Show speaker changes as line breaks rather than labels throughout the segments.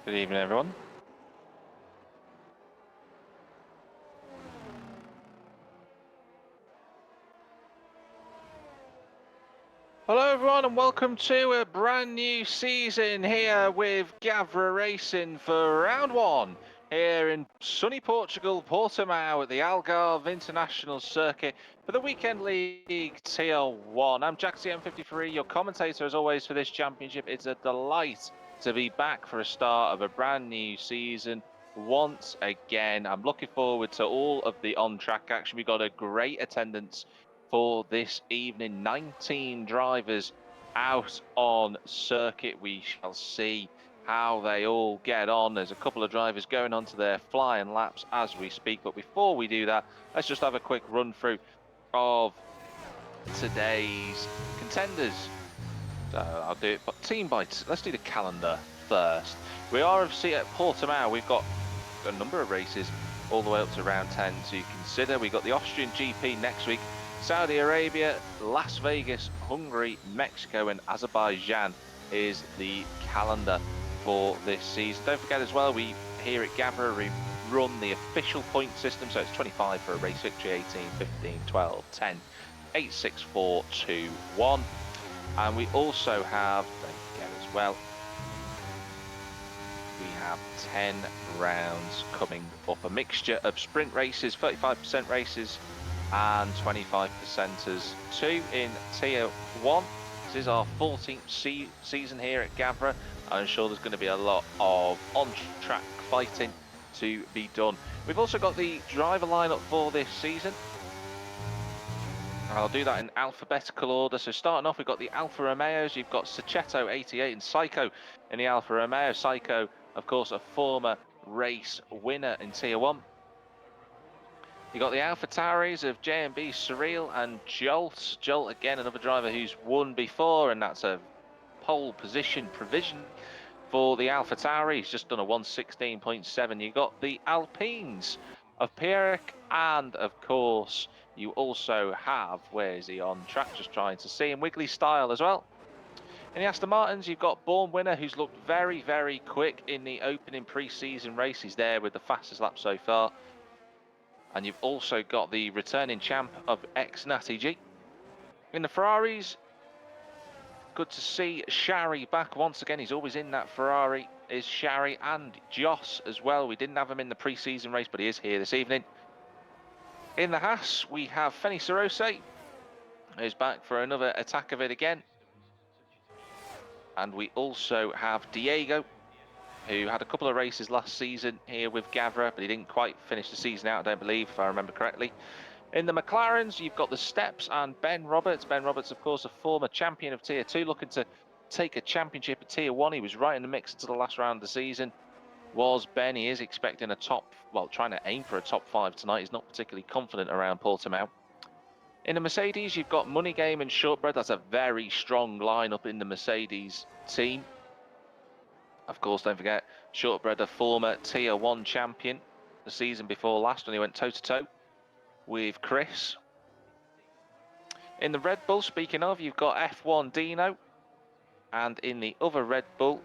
Good evening, everyone. Hello, everyone, and welcome to a brand new season here with Gavra Racing for round one here in sunny Portugal, Portimao at the Algarve International Circuit for the Weekend League Tier 1. I'm Jack M53, your commentator as always for this championship. It's a delight to be back for a start of a brand new season once again. I'm looking forward to all of the on-track action. We got a great attendance for this evening. 19 drivers out on circuit. We shall see how they all get on. There's a couple of drivers going on to their flying laps as we speak. But before we do that, let's just have a quick run through of today's contenders. So I'll do it team by team. Let's do the calendar first. We are obviously at Portimao. We've got a number of races all the way up to round 10 to consider. We've got the Austrian GP next week, Saudi Arabia, Las Vegas, Hungary, Mexico and Azerbaijan is the calendar for this season. Don't forget as well, we here at Gavra we run the official point system, so it's 25 for a race victory, 18, 15, 12, 10, 8, 6, 4, 2, 1. And we also have, don't forget as well, we have 10 rounds coming up, a mixture of sprint races, 35% races and 25%ers. 2 in Tier 1. This is our 14th season here at Gavra. I'm sure there's going to be a lot of on-track fighting to be done. We've also got the driver lineup for this season. I'll do that in alphabetical order. So starting off, we've got the Alfa Romeos. You've got Sachetto 88 and Psycho in the Alfa Romeo. Psycho, of course, a former race winner in Tier 1. You got the Alpha Tauris of JMB, Surreal and Jolt. Jolt, again, another driver who's won before, and that's a pole position provision for the Alpha Tauri. He's just done a 116.7. You got the Alpines of Pierrick, and of course, you also have, where is he on track? Just trying to see him, Wiggly Style as well. In the Aston Martins, you've got Born Winner, who's looked very, very quick in the opening pre-season race. He's there with the fastest lap so far. And you've also got the returning champ of ex-Natty G. In the Ferraris, good to see Shari back once again. He's always in that Ferrari, is Shari, and Joss as well. We didn't have him in the pre-season race, but he is here this evening. In the Haas, we have Feni Sarose, who's back for another attack of it again. And we also have Diego, who had a couple of races last season here with Gavra, but he didn't quite finish the season out, I don't believe, if I remember correctly. In the McLarens, you've got the Steps and Ben Roberts. Ben Roberts, of course, a former champion of Tier 2, looking to take a championship at Tier 1. He was right in the mix until the last round of the season. Was Ben. He is expecting a top, well, trying to aim for a top 5 tonight. He's not particularly confident around Portimao. In the Mercedes, you've got Money Game and Shortbread. That's a very strong lineup in the Mercedes team. Of course, don't forget, Shortbread, a former Tier 1 champion the season before last when he went toe-to-toe with Chris. In the Red Bull, speaking of, you've got F1 Dino. And in the other Red Bull,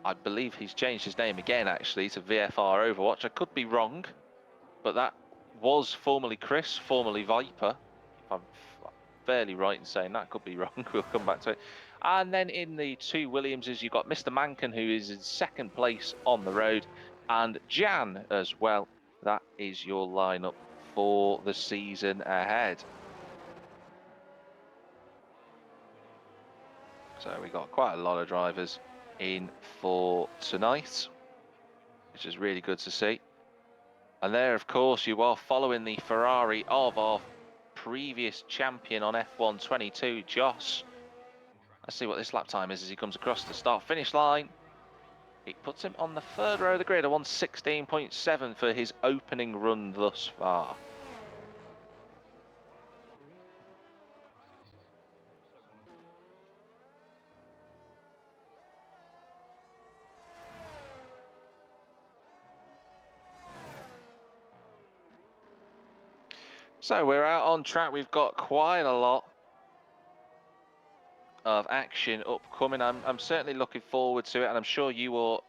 I believe he's changed his name again, actually, to VFR Overwatch. I could be wrong, but that was formerly Chris, formerly Viper. If I'm fairly right in saying that, could be wrong. We'll come back to it. And then in the two Williamses, you've got Mr. Mankin, who is in second place on the road, and Jan as well. That is your lineup for the season ahead. So we got quite a lot of drivers in for tonight, which is really good to see. And there, of course, you are following the Ferrari of our previous champion on F1 22, Joss. Let's see what this lap time is as he comes across the start-finish line. It puts him on the third row of the grid, a 116.7 for his opening run thus far. So we're out on track. We've got quite a lot of action upcoming. I'm certainly looking forward to it, and I'm sure you are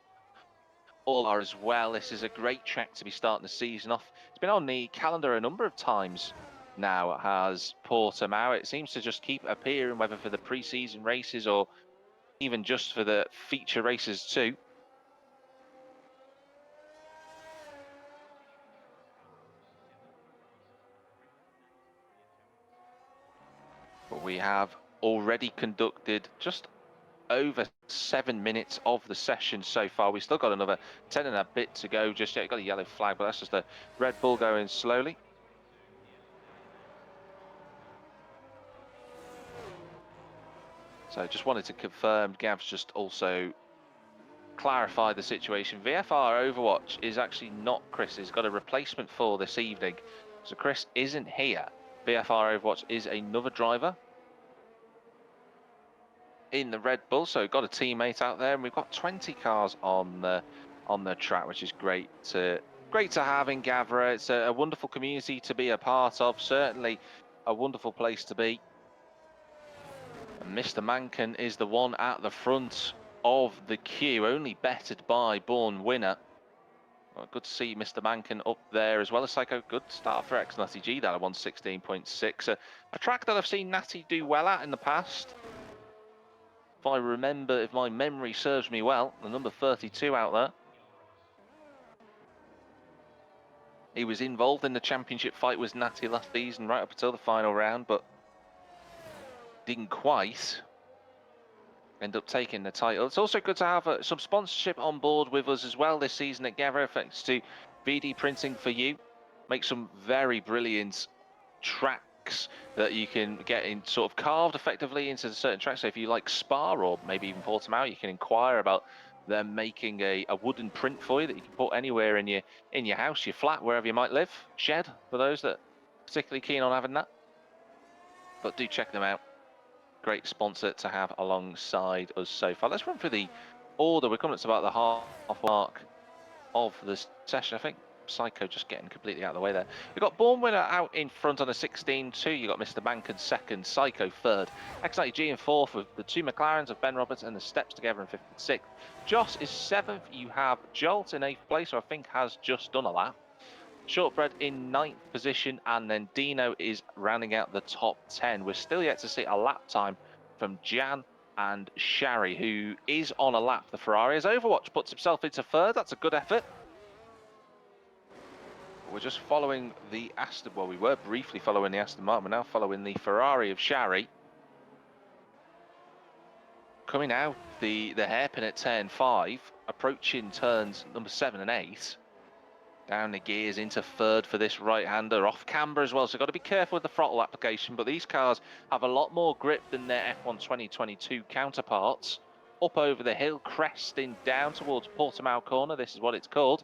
all are as well. This is a great track to be starting the season off. It's been on the calendar a number of times now, has Portimao. It seems to just keep appearing, whether for the pre-season races or even just for the feature races too. But we have already conducted just over 7 minutes of the session so far. We've still got another 10 and a bit to go just yet. Got a yellow flag, but that's just a Red Bull going slowly. So just wanted to confirm, Gav's just also clarified the situation. VFR Overwatch is actually not Chris. He's got a replacement for this evening. So Chris isn't here. VFR Overwatch is another driver in the Red Bull, so got a teammate out there, and we've got 20 cars on the track, which is great to have in Gavra. It's a wonderful community to be a part of, certainly a wonderful place to be. And Mr. Mankin is the one at the front of the queue, only bettered by Born Winner. Well, good to see Mr. Mankin up there as well as Psycho. Good start for Natty G, that at 116.6. A track that I've seen Natty do well at in the past. If I remember, if my memory serves me well, the number 32 out there. He was involved in the championship fight with Natty last season, right up until the final round, but didn't quite end up taking the title. It's also good to have some sponsorship on board with us as well this season at Gavra, thanks to 3Dprinting4u. Make some very brilliant tracks that you can get in sort of carved effectively into certain tracks. So if you like Spa or maybe even Portimao, you can inquire about them making a wooden print for you that you can put anywhere in your house, your flat, wherever you might live, shed, for those that are particularly keen on having that. But do check them out. Great sponsor to have alongside us so far. Let's run through the order. We're coming up to about the half mark of the session. I think Psycho just getting completely out of the way there. We've got Born Winner out in front on a 16.2. You've got Mr. Mankin second, Psycho third, X90G in fourth with the two McLarens of Ben Roberts and the Steps together in fifth and sixth. Joss is seventh. You have Jolt in eighth place, who I think has just done a lap. Shortbread in ninth position, and then Dino is rounding out the top 10. We're still yet to see a lap time from Jan and Shari, who is on a lap. The Ferrari as Overwatch puts himself into third. That's a good effort. We're just following the Aston, well, we were briefly following the Aston Martin, we're now following the Ferrari of Shari. Coming out the hairpin at turn 5, approaching turns number 7 and 8. Down the gears into third for this right-hander, off camber as well, so got to be careful with the throttle application, but these cars have a lot more grip than their F1 2022 counterparts. Up over the hill, cresting down towards Portimao corner, this is what it's called.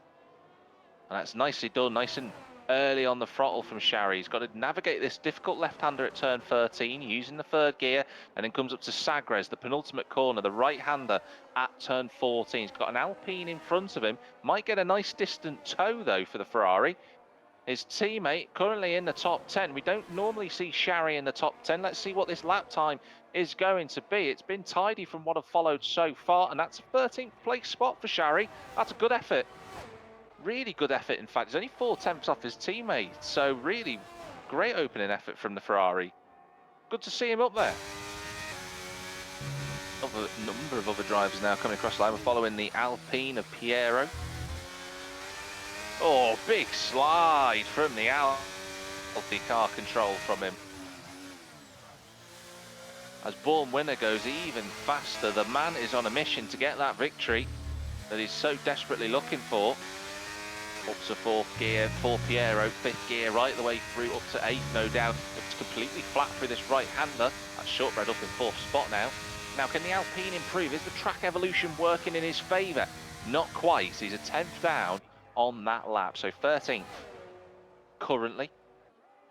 And that's nicely done, nice and early on the throttle from Shari. He's got to navigate this difficult left-hander at turn 13, using the third gear, and then comes up to Sagres, the penultimate corner, the right-hander at turn 14. He's got an Alpine in front of him. Might get a nice distant tow, though, for the Ferrari. His teammate currently in the top 10. We don't normally see Shari in the top 10. Let's see what this lap time is going to be. It's been tidy from what I've followed so far, and that's a 13th place spot for Shari. That's a good effort. Really good effort, in fact. He's only 4/10 off his teammate, so really great opening effort from the Ferrari. Good to see him up there. A number of other drivers now coming across the line. We're following the Alpine of Piero. Oh, big slide from the Alpine car control from him. As Born Winner goes even faster, the man is on a mission to get that victory that he's so desperately looking for. Up to fourth gear for Piero, fifth gear right the way through up to eighth, no doubt. It's completely flat through this right-hander. That's Shortbread up in fourth spot now. Now, can the Alpine improve? Is the track evolution working in his favour? Not quite. He's a 10th down on that lap, so 13th currently.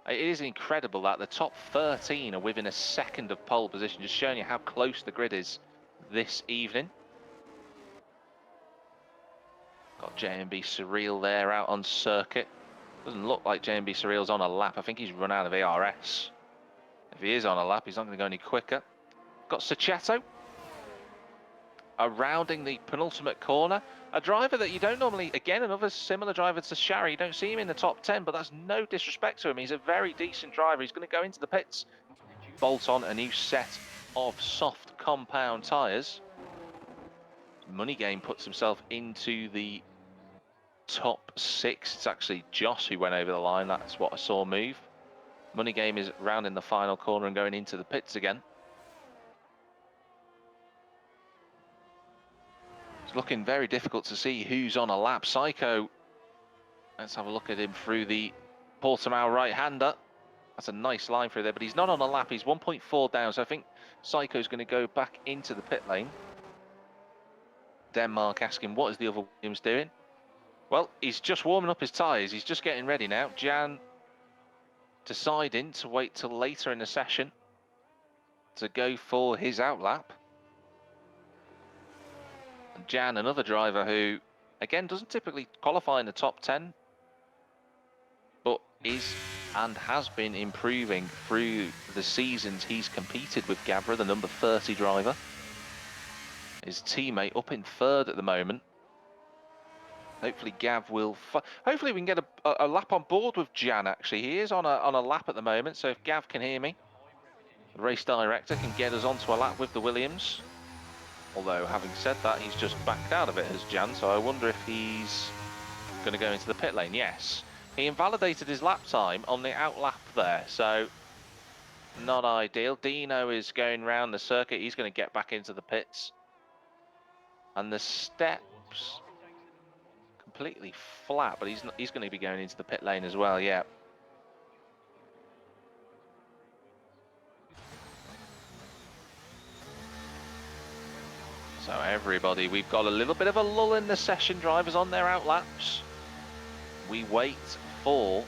It is incredible that the top 13 are within a second of pole position, just showing you how close the grid is this evening. Got JMB Surreal there out on circuit. Doesn't look like JMB Surreal's on a lap. I think he's run out of ARS. If he is on a lap, he's not going to go any quicker. Got Sachetto rounding the penultimate corner, A driver that you don't normally, again, another similar driver to Shari, you don't see him in the top 10, but that's no disrespect to him. He's a very decent driver. He's going to go into the pits, bolt on a new set of soft compound tyres. Money Game puts himself into the top 6. It's actually Joss who went over the line. That's what I saw move. Money Game is round in the final corner and going into the pits again. It's looking very difficult to see who's on a lap. Psycho, let's have a look at him through the Portimao right-hander. That's a nice line through there, but he's not on a lap. He's 1.4 down, so I think Psycho's going to go back into the pit lane. Denmark asking, what is the other Williams doing? Well, he's just warming up his tyres. He's just getting ready now. Jan deciding to wait till later in the session to go for his outlap. And Jan, another driver who, again, doesn't typically qualify in the top 10, but is and has been improving through the seasons he's competed with Gavra, the number 30 driver. His teammate up in third at the moment. Hopefully Gav will... Hopefully we can get a lap on board with Jan, actually. He is on a lap at the moment, so if Gav can hear me, the race director can get us onto a lap with the Williams. Although, having said that, he's just backed out of it as Jan, so I wonder if he's going to go into the pit lane. Yes. He invalidated his lap time on the out lap there, so not ideal. Dino is going round the circuit. He's going to get back into the pits. And the steps completely flat, but he's going to be going into the pit lane as well, yeah. So everybody, we've got a little bit of a lull in the session, drivers on their out laps. We wait for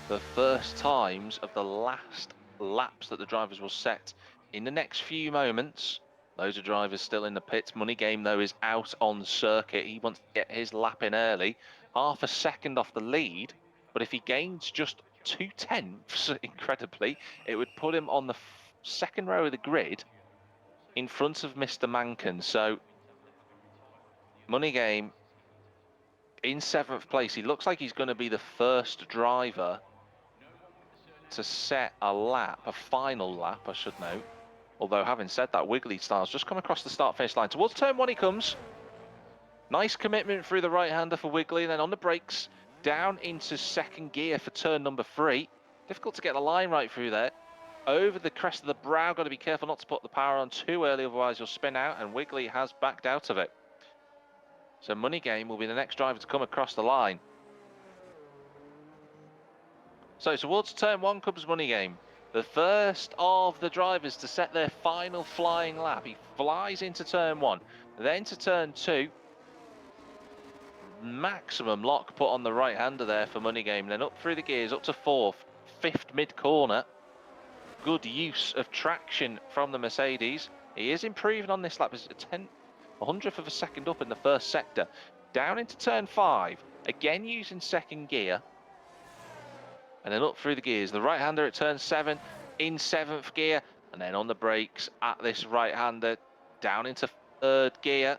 the first times of the last laps that the drivers will set in the next few moments. Those are drivers still in the pits. Money Game, though, is out on circuit. He wants to get his lap in early. Half a second off the lead. But if he gains just 0.2, incredibly, it would put him on the second row of the grid in front of Mr. Mankin. So, Money Game in 7th place. He looks like he's going to be the first driver to set a lap, a final lap, I should note. Although, having said that, Wiggly Style's just come across the start-finish line. Towards turn 1 he comes. Nice commitment through the right-hander for Wiggly. Then on the brakes, down into second gear for turn number 3. Difficult to get the line right through there. Over the crest of the brow, got to be careful not to put the power on too early, otherwise you'll spin out, and Wiggly has backed out of it. So Money Game will be the next driver to come across the line. So towards turn 1 comes Money Game. The first of the drivers to set their final flying lap. He flies into turn 1, then to turn 2. Maximum lock put on the right-hander there for Money Game. Then up through the gears, up to 4th, 5th mid-corner. Good use of traction from the Mercedes. He is improving on this lap. It's a 100th of a second up in the first sector. Down into turn 5, again using second gear. And then up through the gears. The right-hander at turn 7, in 7th gear. And then on the brakes at this right-hander, down into 3rd gear.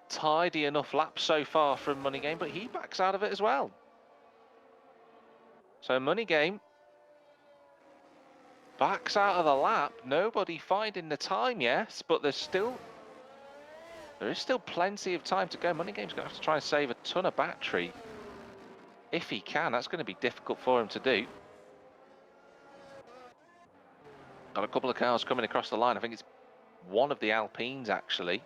Tidy enough lap so far from Money Game, but he backs out of it as well. So Money Game backs out of the lap. Nobody finding the time yet, but there is still plenty of time to go. Money Game's going to have to try and save a ton of battery. If he can, that's going to be difficult for him to do. Got a couple of cars coming across the line. I think it's one of the Alpines, actually,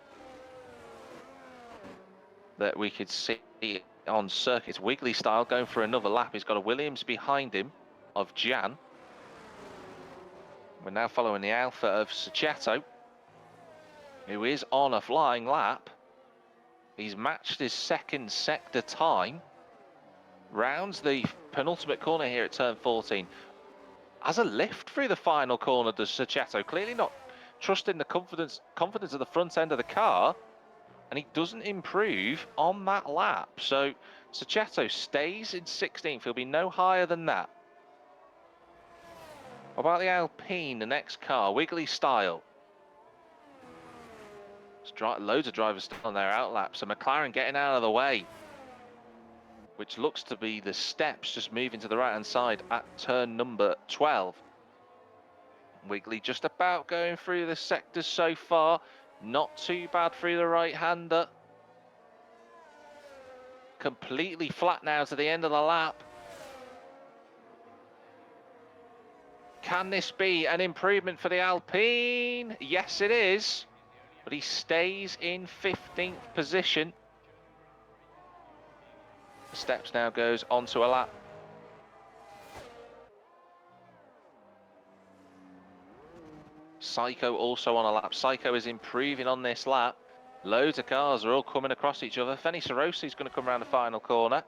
that we could see on circuits. Wiggly Style going for another lap. He's got a Williams behind him of Jan. We're now following the Alpha of Sachetto, who is on a flying lap. He's matched his second sector time. Rounds the penultimate corner here at turn 14. Has a lift through the final corner, does Sachetto. Clearly not trusting the confidence of the front end of the car. And he doesn't improve on that lap. So Sachetto stays in 16th. He'll be no higher than that. What about the Alpine, the next car? Wiggly Style. Loads of drivers still on their outlap. So McLaren getting out of the way, which looks to be the steps just moving to the right-hand side at turn number 12. Wiggly just about going through the sectors so far. Not too bad through the right-hander. Completely flat now to the end of the lap. Can this be an improvement for the Alpine? Yes, it is. But he stays in 15th position. The steps now goes onto a lap. Psycho also on a lap. Psycho is improving on this lap. Loads of cars are all coming across each other. Fenny Sarosi is going to come around the final corner.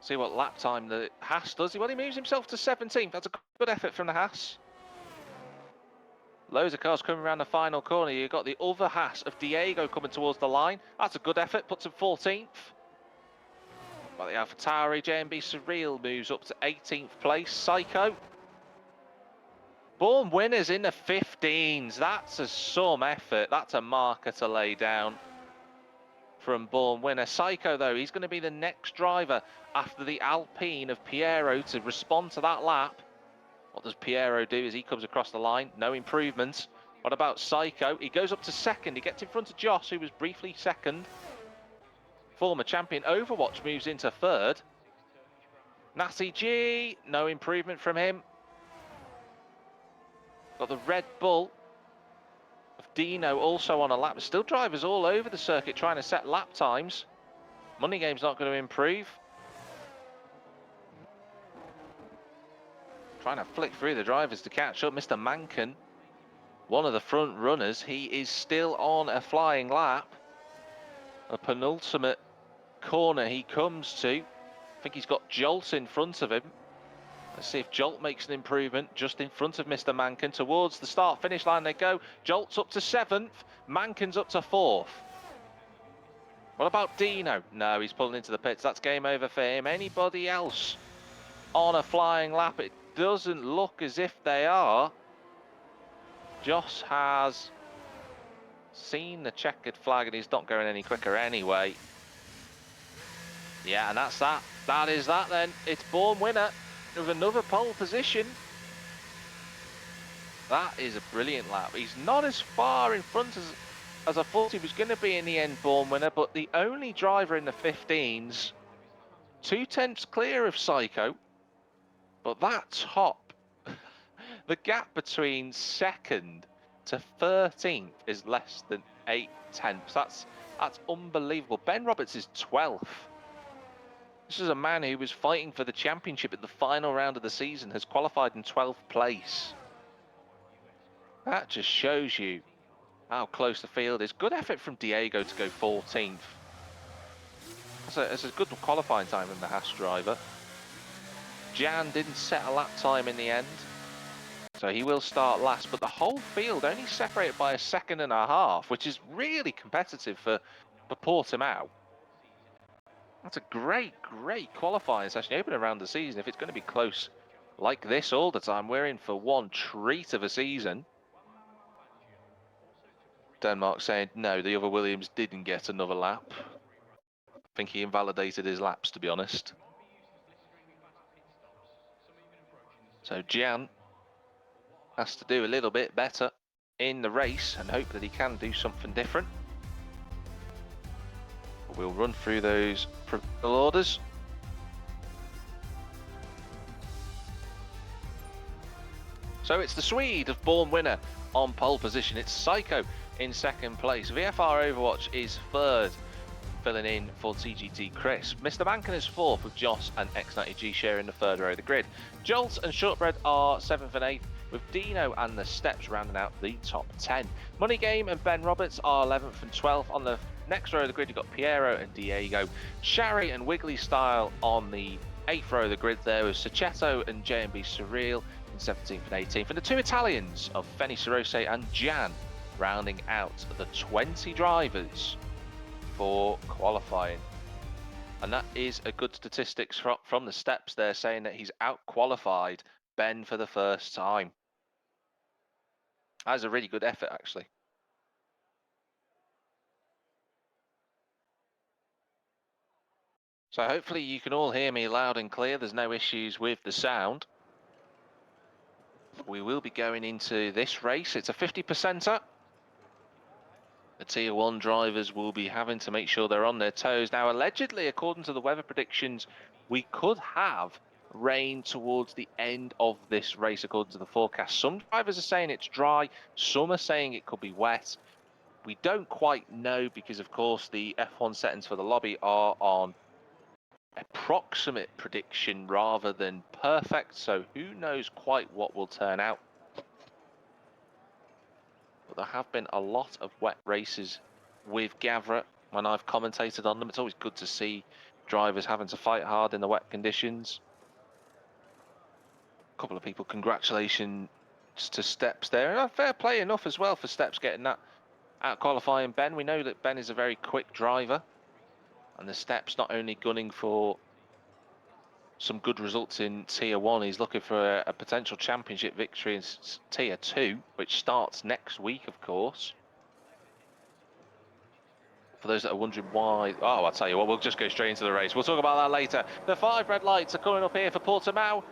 See what lap time the Haas does. Well, he moves himself to 17th. That's a good effort from the Haas. Loads of cars coming around the final corner. You've got the other Haas of Diego coming towards the line. That's a good effort. Puts him 14th. But the AlphaTauri JMB Surreal moves up to 18th place. Psycho. Born winners in the 15s. That's a some effort. That's a marker to lay down from Born winner. Psycho, though, he's going to be the next driver after the Alpine of Piero to respond to that lap. What does Piero do as he comes across the line? No improvements. What about Psycho? He goes up to second. He gets in front of Joss, who was briefly second. Former champion Overwatch moves into third. Nasty G, no improvement from him. Got the Red Bull of Dino also on a lap. Still drivers all over the circuit trying to set lap times. Money Game's not going to improve. Trying to flick through the drivers to catch up. Mr. Mankin, one of the front runners, he is still on a flying lap. A penultimate corner he comes to. I think he's got Jolt in front of him. Let's see if Jolt makes an improvement just in front of Mr. Mankin. Towards the start-finish line they go. Jolt's up to 7th. Mankin's up to 4th. What about Dino? No, he's pulling into the pits. That's game over for him. Anybody else on a flying lap? It doesn't look as if they are. Joss has seen the checkered flag and he's not going any quicker anyway. Yeah, and that's that. That is that then. It's Born winner with another pole position. That is a brilliant lap. He's not as far in front as I thought he was going to be in the end, Born winner, but the only driver in the 15s, 2/10 clear of Psycho. But that top, the gap between second to 13th is less than 8/10. That's unbelievable. Ben Roberts is 12th. This is a man who was fighting for the championship at the final round of the season, has qualified in 12th place. That just shows you how close the field is. Good effort from Diego to go 14th. That's a good qualifying time from the Haas driver. Jan didn't set a lap time in the end, so he will start last, but the whole field only separated by 1.5 seconds, which is really competitive for Portimao. That's a great qualifying session, opening around the season. If it's going to be close like this all the time, we're in for one treat of a season. Denmark saying, no, the other Williams didn't get another lap. I think he invalidated his laps, to be honest. So Jan has to do a little bit better in the race and hope that he can do something different. We'll run through those provisional orders. So it's the Swede of Born winner on pole position. It's Psycho in second place. VFR Overwatch is third, filling in for TGT Chris. Mr. Mankin is fourth with Joss and X90G sharing the third row of the grid. Jolt and Shortbread are 7th and 8th, with Dino and the Steps rounding out the top 10. Money Game and Ben Roberts are 11th and 12th. On the next row of the grid, you've got Piero and Diego. Shari and Wiggly Style on the 8th row of the grid there, with Sachetto and JMB Surreal in 17th and 18th. And the two Italians of Fenny Sarose and Jan rounding out the 20 drivers for qualifying. And that is a good statistics from the Steps there, saying that he's out-qualified Ben for the first time. That was a really good effort, actually. So hopefully you can all hear me loud and clear. There's no issues with the sound. We will be going into this race. It's a 50%er. The Tier 1 drivers will be having to make sure they're on their toes. Now, allegedly, according to the weather predictions, we could have rain towards the end of this race, according to the forecast. Some drivers are saying it's dry. Some are saying it could be wet. We don't quite know because, of course, the F1 settings for the lobby are on approximate prediction rather than perfect. So who knows quite what will turn out. But there have been a lot of wet races with Gavra when I've commentated on them. It's always good to see drivers having to fight hard in the wet conditions. A couple of people, congratulations to Steps there. And fair play enough as well for Steps getting that out qualifying Ben. We know that Ben is a very quick driver, and the Steps not only gunning for some good results in Tier 1, he's looking for a potential championship victory in Tier 2, which starts next week, of course. For those that are wondering why, oh, I'll tell you what, we'll just go straight into the race. We'll talk about that later. The 5 red lights are coming up here for Portimao.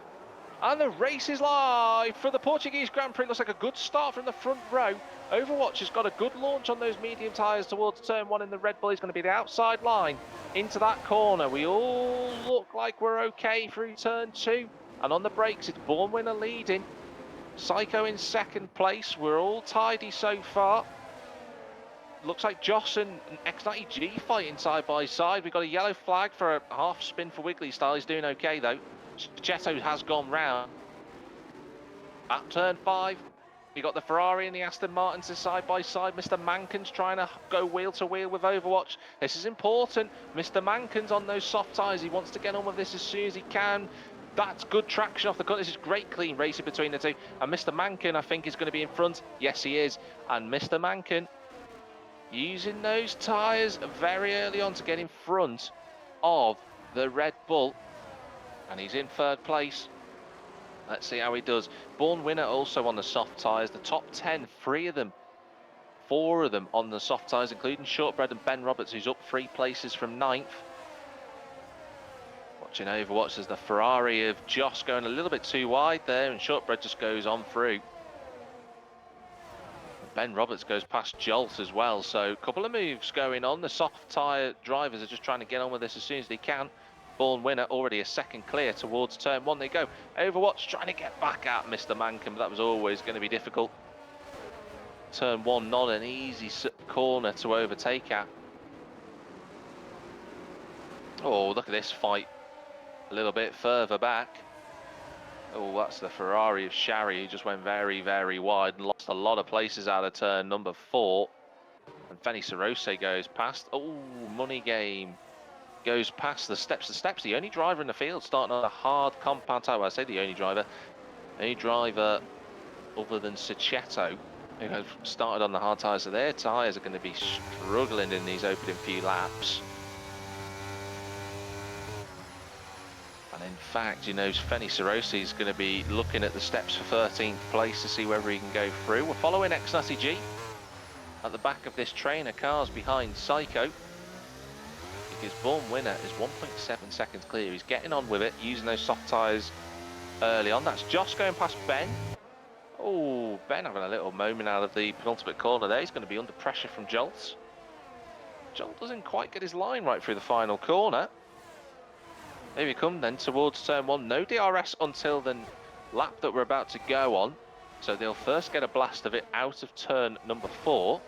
And the race is live for the Portuguese Grand Prix. Looks like a good start from the front row. Overwatch has got a good launch on those medium tyres towards turn 1 in the Red Bull. He's going to be the outside line into that corner. We all look like we're okay through turn 2. And on the brakes, it's Born Winner leading. Psycho in second place. We're all tidy so far. Looks like Joss and X90G fighting side by side. We've got a yellow flag for a half spin for Wiggly Style. He's doing okay though. Chetto has gone round. At turn 5, we got the Ferrari and the Aston Martins side by side. Mr. Mankin's trying to go wheel to wheel with Overwatch. This is important. Mr. Mankin's on those soft tyres. He wants to get on with this as soon as he can. That's good traction off the cut. This is great clean racing between the two. And Mr. Mankin, I think, is going to be in front. Yes, he is. And Mr. Mankin using those tyres very early on to get in front of the Red Bull. And he's in third place. Let's see how he does. Born Winner also on the soft tyres. The top 10, 3 of them, 4 of them on the soft tyres, including Shortbread and Ben Roberts, who's up 3 places from 9th. Watching Overwatch as the Ferrari of Joss going a little bit too wide there, and Shortbread just goes on through. Ben Roberts goes past Jolt as well, so a couple of moves going on. The soft tyre drivers are just trying to get on with this as soon as they can. Born Winner already a second clear towards turn 1 they go. Overwatch trying to get back at Mr. Mankin, but that was always going to be difficult. Turn 1 not an easy corner to overtake at. Oh, look at this fight a little bit further back. Oh, that's the Ferrari of Shari, who just went very, very wide and lost a lot of places out of turn number 4. And Feni Sarose goes past. Oh, Money Game goes past the Steps. The Steps, the only driver in the field starting on a hard compound tyre. Well, I say the only driver other than Sichetto, who have started on the hard tyres. So their tyres are going to be struggling in these opening few laps. And in fact, you know, Feni Sarose is going to be looking at the Steps for 13th place to see whether he can go through. We're following X90G at the back of this train of cars behind Psycho, because Born Winner is 1.7 seconds clear. He's getting on with it, using those soft tyres early on. That's Josh going past Ben. Oh, Ben having a little moment out of the penultimate corner there. He's going to be under pressure from Jolt. Jolt doesn't quite get his line right through the final corner. Here we come then towards turn 1. No DRS until the lap that we're about to go on. So they'll first get a blast of it out of turn number 4.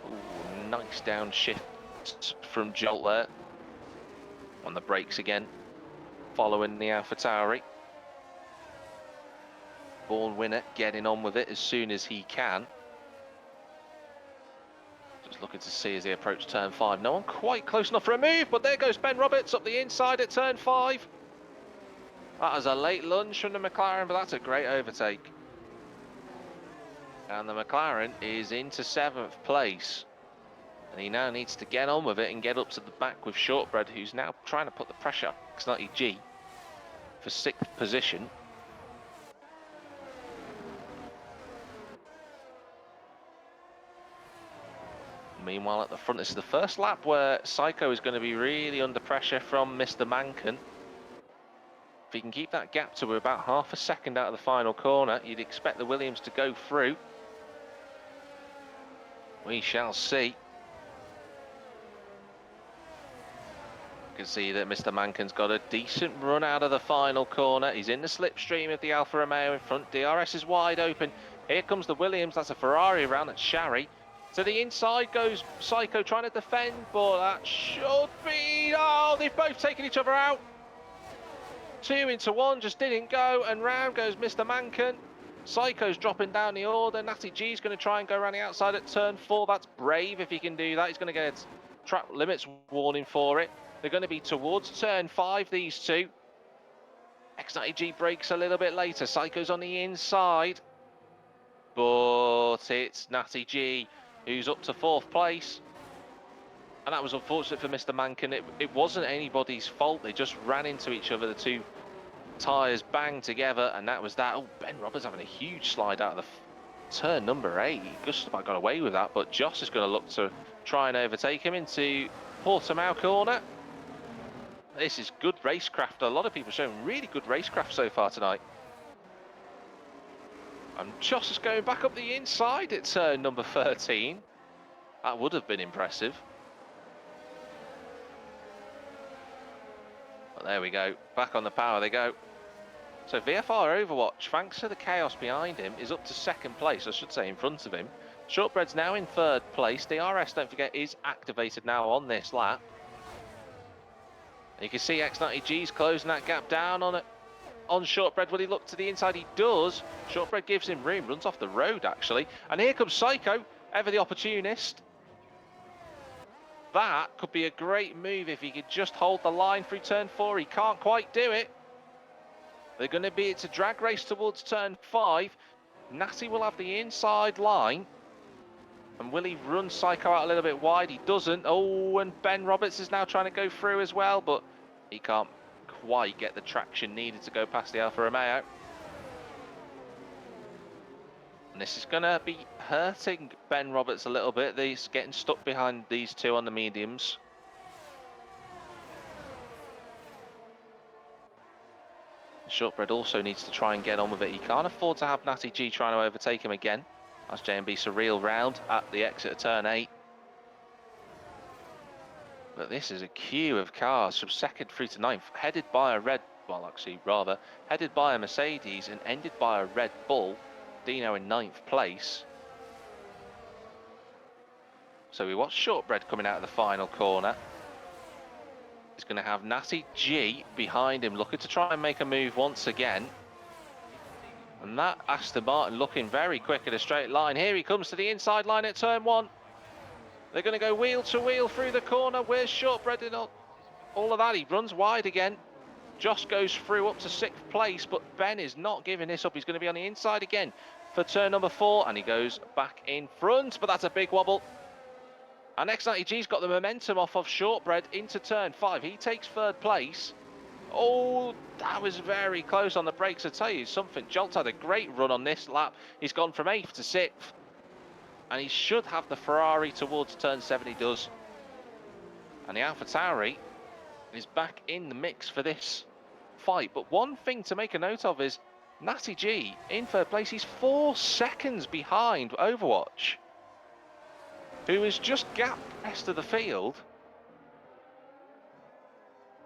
Ooh, nice downshift from Jolt there. On the brakes again, following the AlphaTauri. Born Winner getting on with it as soon as he can. Just looking to see as they approach turn 5. No one quite close enough for a move, but there goes Ben Roberts up the inside at turn 5. That was a late lunge from the McLaren, but that's a great overtake. And the McLaren is into 7th place. And he now needs to get on with it and get up to the back with Shortbread, who's now trying to put the pressure on X90G for 6th position. Meanwhile, at the front, this is the first lap where Psycho is going to be really under pressure from Mr. Mankin. If he can keep that gap to about half a second out of the final corner, you'd expect the Williams to go through. We shall see. You can see that Mr. Mankin's got a decent run out of the final corner. He's in the slipstream of the Alfa Romeo in front. DRS is wide open. Here comes the Williams. That's a Ferrari around at Sharry. To the inside goes Psycho trying to defend, but that should be... Oh, they've both taken each other out. 2 into 1 just didn't go, and round goes Mr. Mankin. Psycho's dropping down the order. Natty G's going to try and go around the outside at turn 4. That's brave if he can do that. He's going to get a track limits warning for it. They're going to be towards turn 5, these two. X90G brakes a little bit later. Psycho's on the inside. But it's Natty G who's up to 4th place. And that was unfortunate for Mr. Mankin. It wasn't anybody's fault. They just ran into each other. The two tyres banged together, and that was that. Oh, Ben Roberts having a huge slide out of the turn number 8. He just about got away with that, but Joss is going to look to try and overtake him into Portimao corner. This is good racecraft. A lot of people showing really good racecraft so far tonight. And Joss is going back up the inside at turn number 13. That would have been impressive. But there we go. Back on the power they go. So VFR Overwatch, thanks to the chaos behind him, is up to 2nd place, I should say, in front of him. Shortbread's now in 3rd place. DRS, don't forget, is activated now on this lap. You can see X90G's closing that gap down on Shortbread. Will he look to the inside? He does. Shortbread gives him room, runs off the road actually. And here comes Psycho, ever the opportunist. That could be a great move if he could just hold the line through turn 4. He can't quite do it. They're going to be, it's a drag race towards turn 5. Natty will have the inside line. And will he run Psycho out a little bit wide? He doesn't. Oh, and Ben Roberts is now trying to go through as well, but he can't quite get the traction needed to go past the Alfa Romeo. And this is going to be hurting Ben Roberts a little bit. He's getting stuck behind these two on the mediums. Shortbread also needs to try and get on with it. He can't afford to have Natty G trying to overtake him again. That's JMB Surreal round at the exit of turn 8. But this is a queue of cars from 2nd through to 9th, headed by a headed by a Mercedes and ended by a Red Bull. Dino in 9th place. So we watch Shortbread coming out of the final corner. He's going to have Natty G behind him, looking to try and make a move once again. And that Aston Martin looking very quick in a straight line. Here he comes to the inside line at turn 1. They're going to go wheel to wheel through the corner. Where's Shortbread in all of that? He runs wide again. Josh goes through up to 6th place, but Ben is not giving this up. He's going to be on the inside again for turn number 4, and he goes back in front, but that's a big wobble. And X90G's got the momentum off of Shortbread into turn 5. He takes 3rd place. Oh, that was very close on the brakes. I tell you something, Jolt had a great run on this lap. He's gone from 8th to 6th. And he should have the Ferrari towards turn 7, he does. And the AlphaTauri is back in the mix for this fight. But one thing to make a note of is Natty G in 3rd place. He's 4 seconds behind Overwatch, who is just gapped the rest of the field.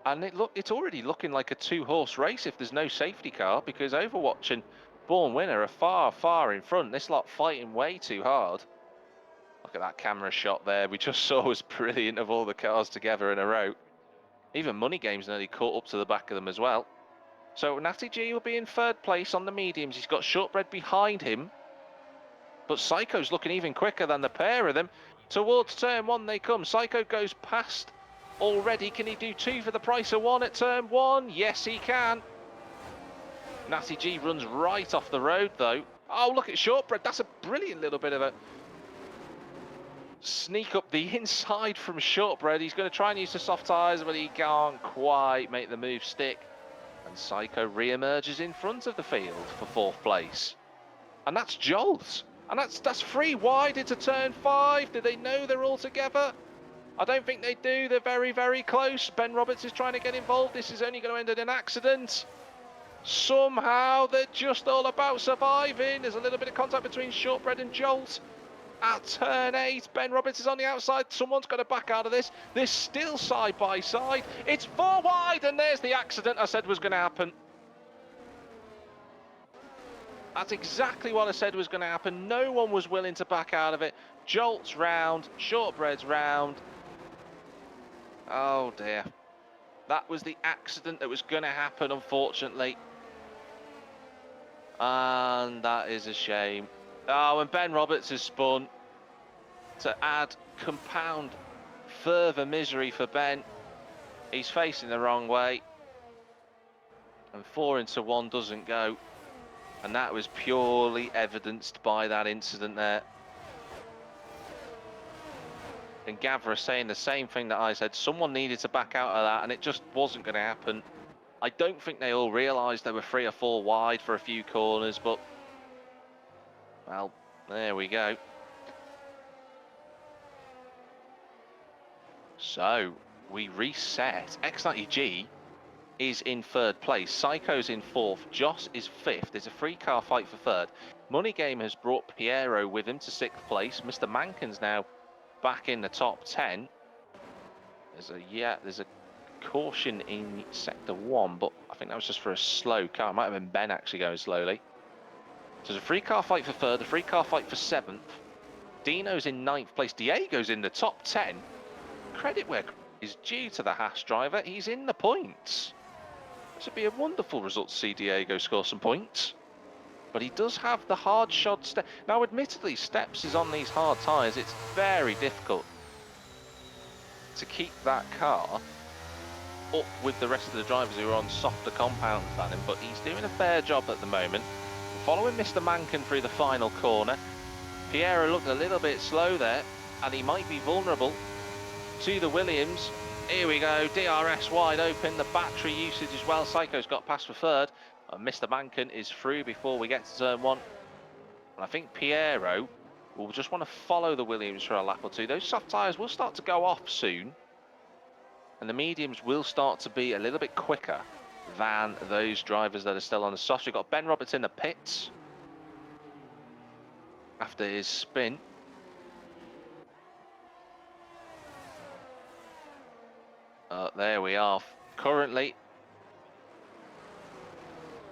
And it's already looking like a 2-horse race if there's no safety car, because Overwatch and Born Winner are far, far in front. This lot fighting way too hard. Look at that camera shot there. We just saw was brilliant of all the cars together in a row. Even Money Games nearly caught up to the back of them as well. So Natty G will be in 3rd place on the mediums. He's got Shortbread behind him. But Psycho's looking even quicker than the pair of them. Towards turn 1 they come. Psycho goes past already. Can he do 2 for the price of 1 at turn 1? Yes, he can. Natty G runs right off the road, though. Oh, look at Shortbread. That's a brilliant little bit of a sneak up the inside from Shortbread. He's going to try and use the soft tyres, but he can't quite make the move stick. And Psycho re-emerges in front of the field for 4th place. And that's Jolt. And that's 3 wide into turn 5. Do they know they're all together? I don't think they do. They're very, very close. Ben Roberts is trying to get involved. This is only going to end in an accident. Somehow they're just all about surviving. There's a little bit of contact between Shortbread and Jolt. At turn 8, Ben Roberts is on the outside. Someone's got to back out of this. They're still side by side. It's 4 wide, and there's the accident I said was going to happen. That's exactly what I said was going to happen. No one was willing to back out of it. Jolt's round, Shortbread's round. Oh dear. That was the accident that was going to happen, unfortunately. And that is a shame. Oh, and Ben Roberts has spun to compound further misery for Ben. He's facing the wrong way. And 4 into 1 doesn't go. And that was purely evidenced by that incident there. And Gavra saying the same thing that I said. Someone needed to back out of that, and it just wasn't going to happen. I don't think they all realised they were 3 or 4 wide for a few corners, but, well, there we go. So, we reset. X90G is in 3rd place. Psycho's in 4th. Joss is 5th. There's a 3-car fight for 3rd. Money Game has brought Piero with him to 6th place. Mr. Mankin's now back in the top 10. There's a caution in sector 1, but I think that was just for a slow car. It might have been Ben actually going slowly. So there's a 3-car fight for 3rd, a 3-car fight for 7th. Dino's in 9th place. Diego's in the top 10. Credit where is due to the Haas driver. He's in the points. This would be a wonderful result to see Diego score some points. But he does have the hard shod step. Now, admittedly, Steps is on these hard tyres. It's very difficult to keep that car up with the rest of the drivers who are on softer compounds than him. But he's doing a fair job at the moment. Following Mr. Mankin through the final corner. Piero looked a little bit slow there, and he might be vulnerable to the Williams. Here we go, DRS wide open, the battery usage as well. Psycho's got past for 3rd, and Mr. Mankin is through before we get to turn 1. And I think Piero will just want to follow the Williams for a lap or 2. Those soft tyres will start to go off soon, and the mediums will start to be a little bit quicker than those drivers that are still on the softs. We've got Ben Roberts in the pits after his spin. There we are. Currently,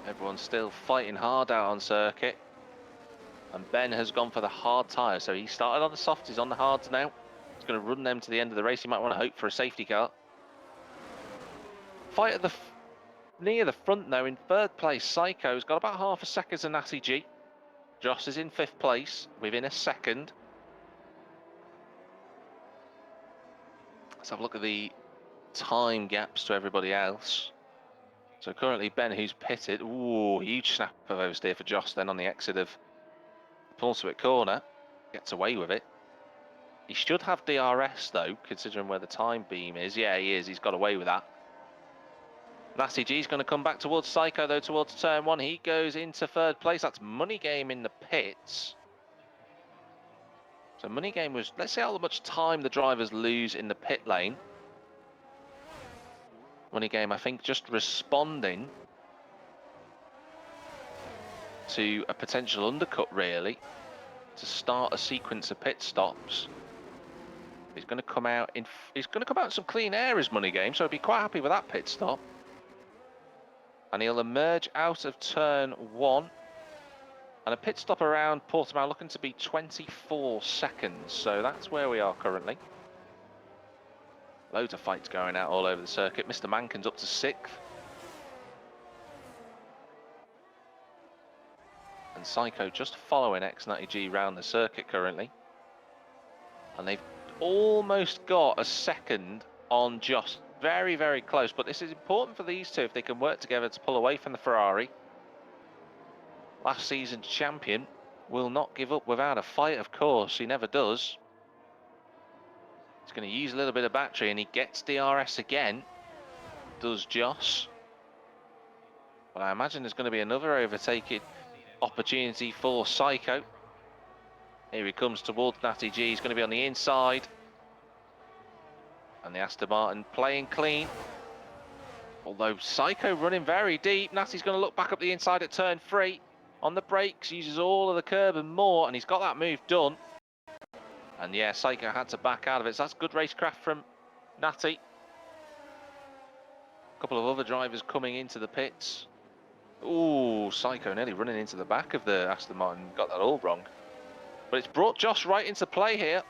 everyone's still fighting hard out on circuit. And Ben has gone for the hard tyres. So he started on the softs, he's on the hards now. He's going to run them to the end of the race. He might want to hope for a safety car. Fight at the near the front though, in 3rd place. Psycho's got about half a second to Natty G. Joss is in 5th place within a second. Let's have a look at the time gaps to everybody else. So currently Ben, who's pitted, ooh, huge snap of oversteer for Joss then on the exit of Portsmouth corner, gets away with it. He should have DRS though, considering where the time beam is. Yeah, he is. He's got away with that. Lassie G's going to come back towards Psycho though, towards turn 1. He goes into 3rd place. That's Money Game in the pits. So Money Game was, let's see how much time the drivers lose in the pit lane. Money Game, I think, just responding to a potential undercut, really, to start a sequence of pit stops. He's going to come out in some clean air as Money Game, so I'd be quite happy with that pit stop. And he'll emerge out of turn 1. And a pit stop around Portimao looking to be 24 seconds. So that's where we are currently. Loads of fights going out all over the circuit. Mr. Mankin's up to 6th. And Psycho just following X90G round the circuit currently. And they've almost got a second on Joss. Very, very close. But this is important for these two if they can work together to pull away from the Ferrari. Last season's champion will not give up without a fight, of course. He never does. He's going to use a little bit of battery and he gets DRS again. Does Joss. But I imagine there's going to be another overtaking opportunity for Psycho. Here he comes towards Natty G. He's going to be on the inside. And the Aston Martin playing clean. Although Psycho running very deep. Natty's going to look back up the inside at turn 3. On the brakes, uses all of the curb and more. And he's got that move done. And yeah, Psycho had to back out of it. So that's good racecraft from Natty. A couple of other drivers coming into the pits. Ooh, Psycho nearly running into the back of the Aston Martin. Got that all wrong. But it's brought Josh right into play here.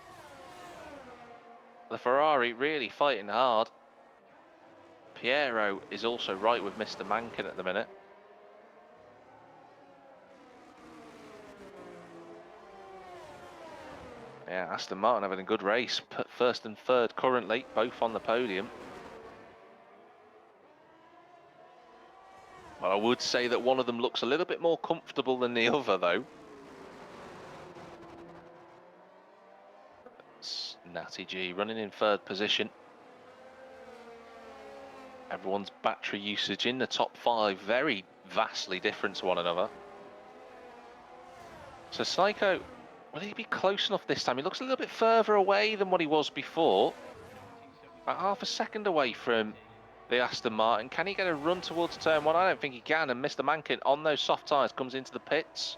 The Ferrari really fighting hard. Piero is also right with Mr. Mankin at the minute. Yeah, Aston Martin having a good race. First and third currently, both on the podium. Well, I would say that one of them looks a little bit more comfortable than the other, though. It's Natty G running in third position. Everyone's battery usage in the top 5 very vastly different to one another. So Psycho, will he be close enough this time? He looks a little bit further away than what he was before. About half a second away from the Aston Martin. Can he get a run towards turn 1? I don't think he can. And Mr. Mankin on those soft tyres comes into the pits.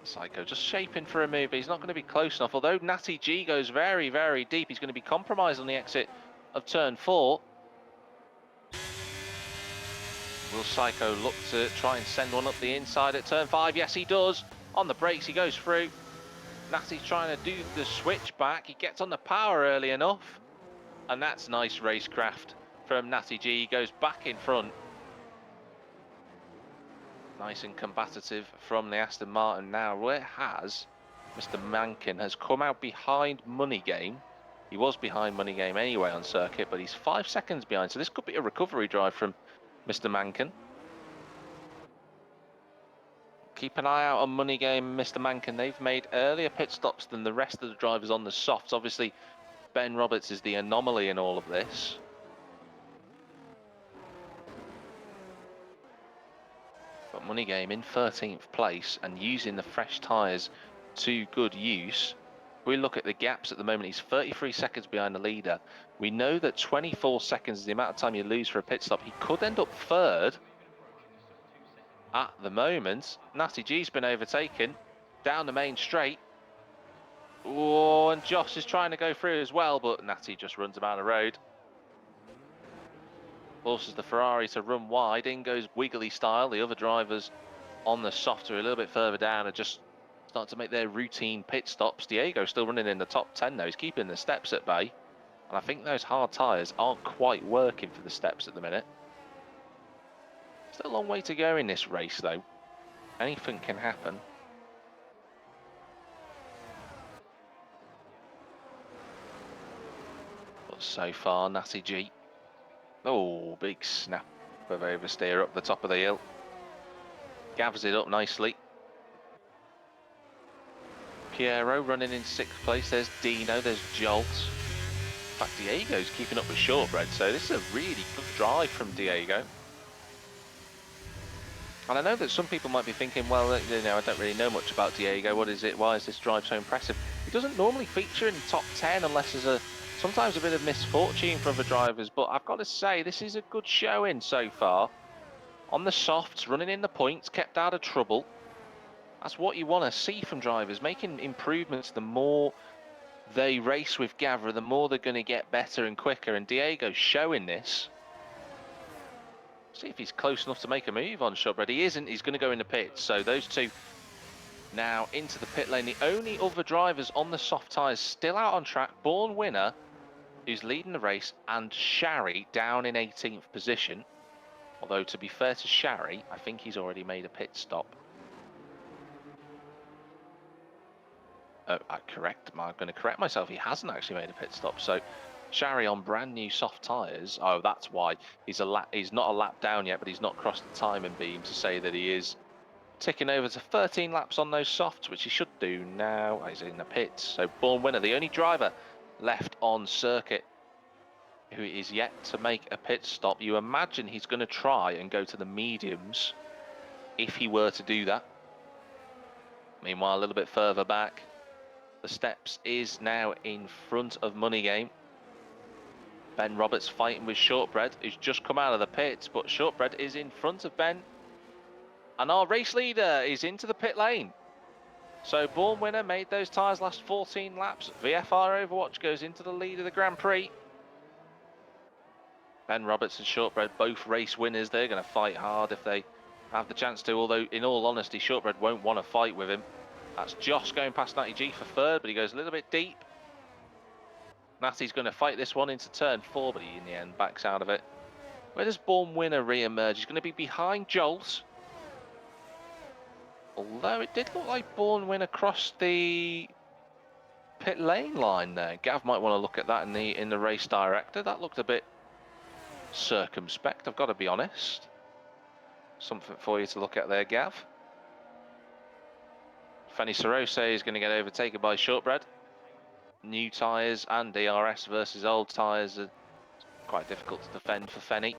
Psycho just shaping for a move. He's not going to be close enough. Although Natty G goes very, very deep, he's going to be compromised on the exit of turn 4. Will Psycho look to try and send one up the inside at turn 5? Yes, he does. On the brakes, he goes through. Natty's trying to do the switch back. He gets on the power early enough. And that's nice racecraft from Natty G. He goes back in front. Nice and combative from the Aston Martin now. Where has Mr. Mankin has come out behind Money Game. He was behind Money Game anyway on circuit, but he's 5 seconds behind. So this could be a recovery drive from Mr. Mankin. Keep an eye out on Money Game, Mr. Mankin. They've made earlier pit stops than the rest of the drivers on the softs. Obviously, Ben Roberts is the anomaly in all of this. But Money Game in 13th place and using the fresh tyres to good use. If we look at the gaps at the moment, he's 33 seconds behind the leader. We know that 24 seconds is the amount of time you lose for a pit stop. He could end up third at the moment. Natty G's been overtaken down the main straight. Oh, and Josh is trying to go through as well, but Natty just runs him out of the road. Forces the Ferrari to run wide. In goes Wiggly style. The other drivers on the soft are a little bit further down and just start to make their routine pit stops. Diego still running in the top 10 though. He's keeping the steps at bay. And I think those hard tyres aren't quite working for the steps at the minute. Still a long way to go in this race though. Anything can happen. But so far, Natty G. Oh, big snap of oversteer up the top of the hill. Gavs it up nicely. Piero running in 6th place. There's Dino, there's Jolt. In fact, Diego's keeping up with Shortbread, so this is a really good drive from Diego. And I know that some people might be thinking, well, you know, I don't really know much about Diego. What is it? Why is this drive so impressive? He doesn't normally feature in the top 10 unless there's sometimes a bit of misfortune for other drivers. But I've got to say, this is a good showing so far. On the softs, running in the points, kept out of trouble. That's what you want to see from drivers, making improvements. The more they race with Gavra, the more they're going to get better and quicker. And Diego's showing this. See if he's close enough to make a move on Shortbread. He isn't. He's going to go in the pits. So those two now into the pit lane. The only other drivers on the soft tyres still out on track. Born Winner, who's leading the race, and Shari down in 18th position. Although, to be fair to Shari, I think he's already made a pit stop. Oh, I'm going to correct myself. He hasn't actually made a pit stop. So Shari on brand new soft tyres. Oh, that's why he's not a lap down yet, but he's not crossed the timing beam to say that he is ticking over to 13 laps on those softs, which he should do now. He's in the pits. So Born Winner, the only driver left on circuit who is yet to make a pit stop. You imagine he's going to try and go to the mediums if he were to do that. Meanwhile, a little bit further back, the steps is now in front of Money Game. Ben Roberts fighting with Shortbread, who's just come out of the pits, but Shortbread is in front of Ben. And our race leader is into the pit lane. So Born Winner made those tyres last 14 laps. VFR Overwatch goes into the lead of the Grand Prix. Ben Roberts and Shortbread, both race winners. They're going to fight hard if they have the chance to, although in all honesty, Shortbread won't want to fight with him. That's Josh going past Natty G for third, but he goes a little bit deep. Natty's going to fight this one into turn 4, but he in the end backs out of it. Where does Born Winner re-emerge? He's going to be behind Jolt. Although it did look like Born Winner crossed the pit lane line there. Gav might want to look at that in the race director. That looked a bit circumspect, I've got to be honest. Something for you to look at there, Gav. Fanny Sarose is going to get overtaken by Shortbread. New tyres and DRS versus old tyres are quite difficult to defend for Fenny.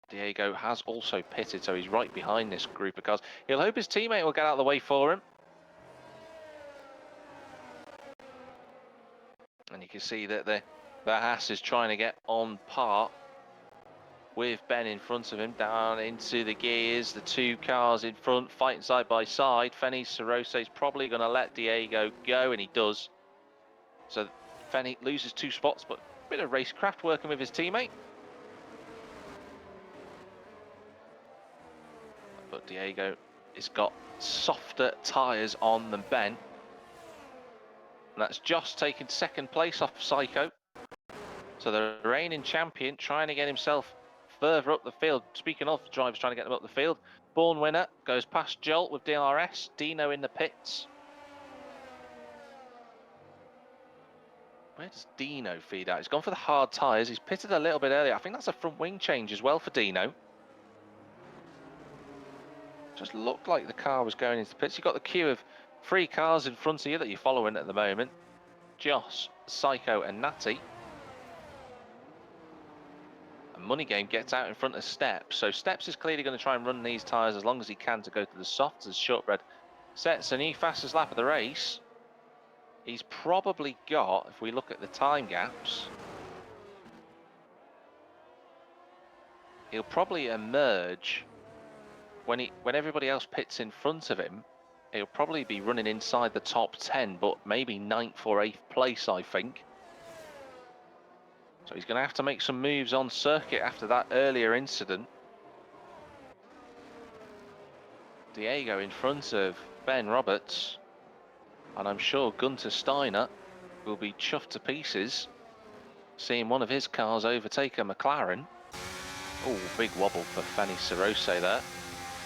Diego has also pitted, so he's right behind this group of cars. He'll hope his teammate will get out of the way for him. And you can see that the Haas is trying to get on par with Ben in front of him, down into the gears. The two cars in front fighting side by side. Fenny Sarose is probably going to let Diego go, and he does. So Fenny loses 2 spots, but a bit of racecraft working with his teammate. But Diego has got softer tyres on than Ben. And that's Josh taking second place off Psycho. So the reigning champion trying to get himself further up the field. Speaking of drivers trying to get them up the field, Born Winner goes past Jolt with DRS, Dino in the pits. Where does Dino feed out? He's gone for the hard tyres. He's pitted a little bit earlier. I think that's a front wing change as well for Dino. Just looked like the car was going into the pits. You've got the queue of 3 cars in front of you that you're following at the moment. Joss, Psycho and Natty. And Money Game gets out in front of Steps. So Steps is clearly going to try and run these tyres as long as he can to go to the softs as Shortbread sets a new fastest lap of the race. He's probably got, if we look at the time gaps, he'll probably emerge when everybody else pits in front of him. He'll probably be running inside the top 10, but maybe 9th or 8th place, I think. So he's going to have to make some moves on circuit after that earlier incident. Diego in front of Ben Roberts. And I'm sure Gunter Steiner will be chuffed to pieces seeing one of his cars overtake a McLaren. Oh, big wobble for Fanny Sarose there.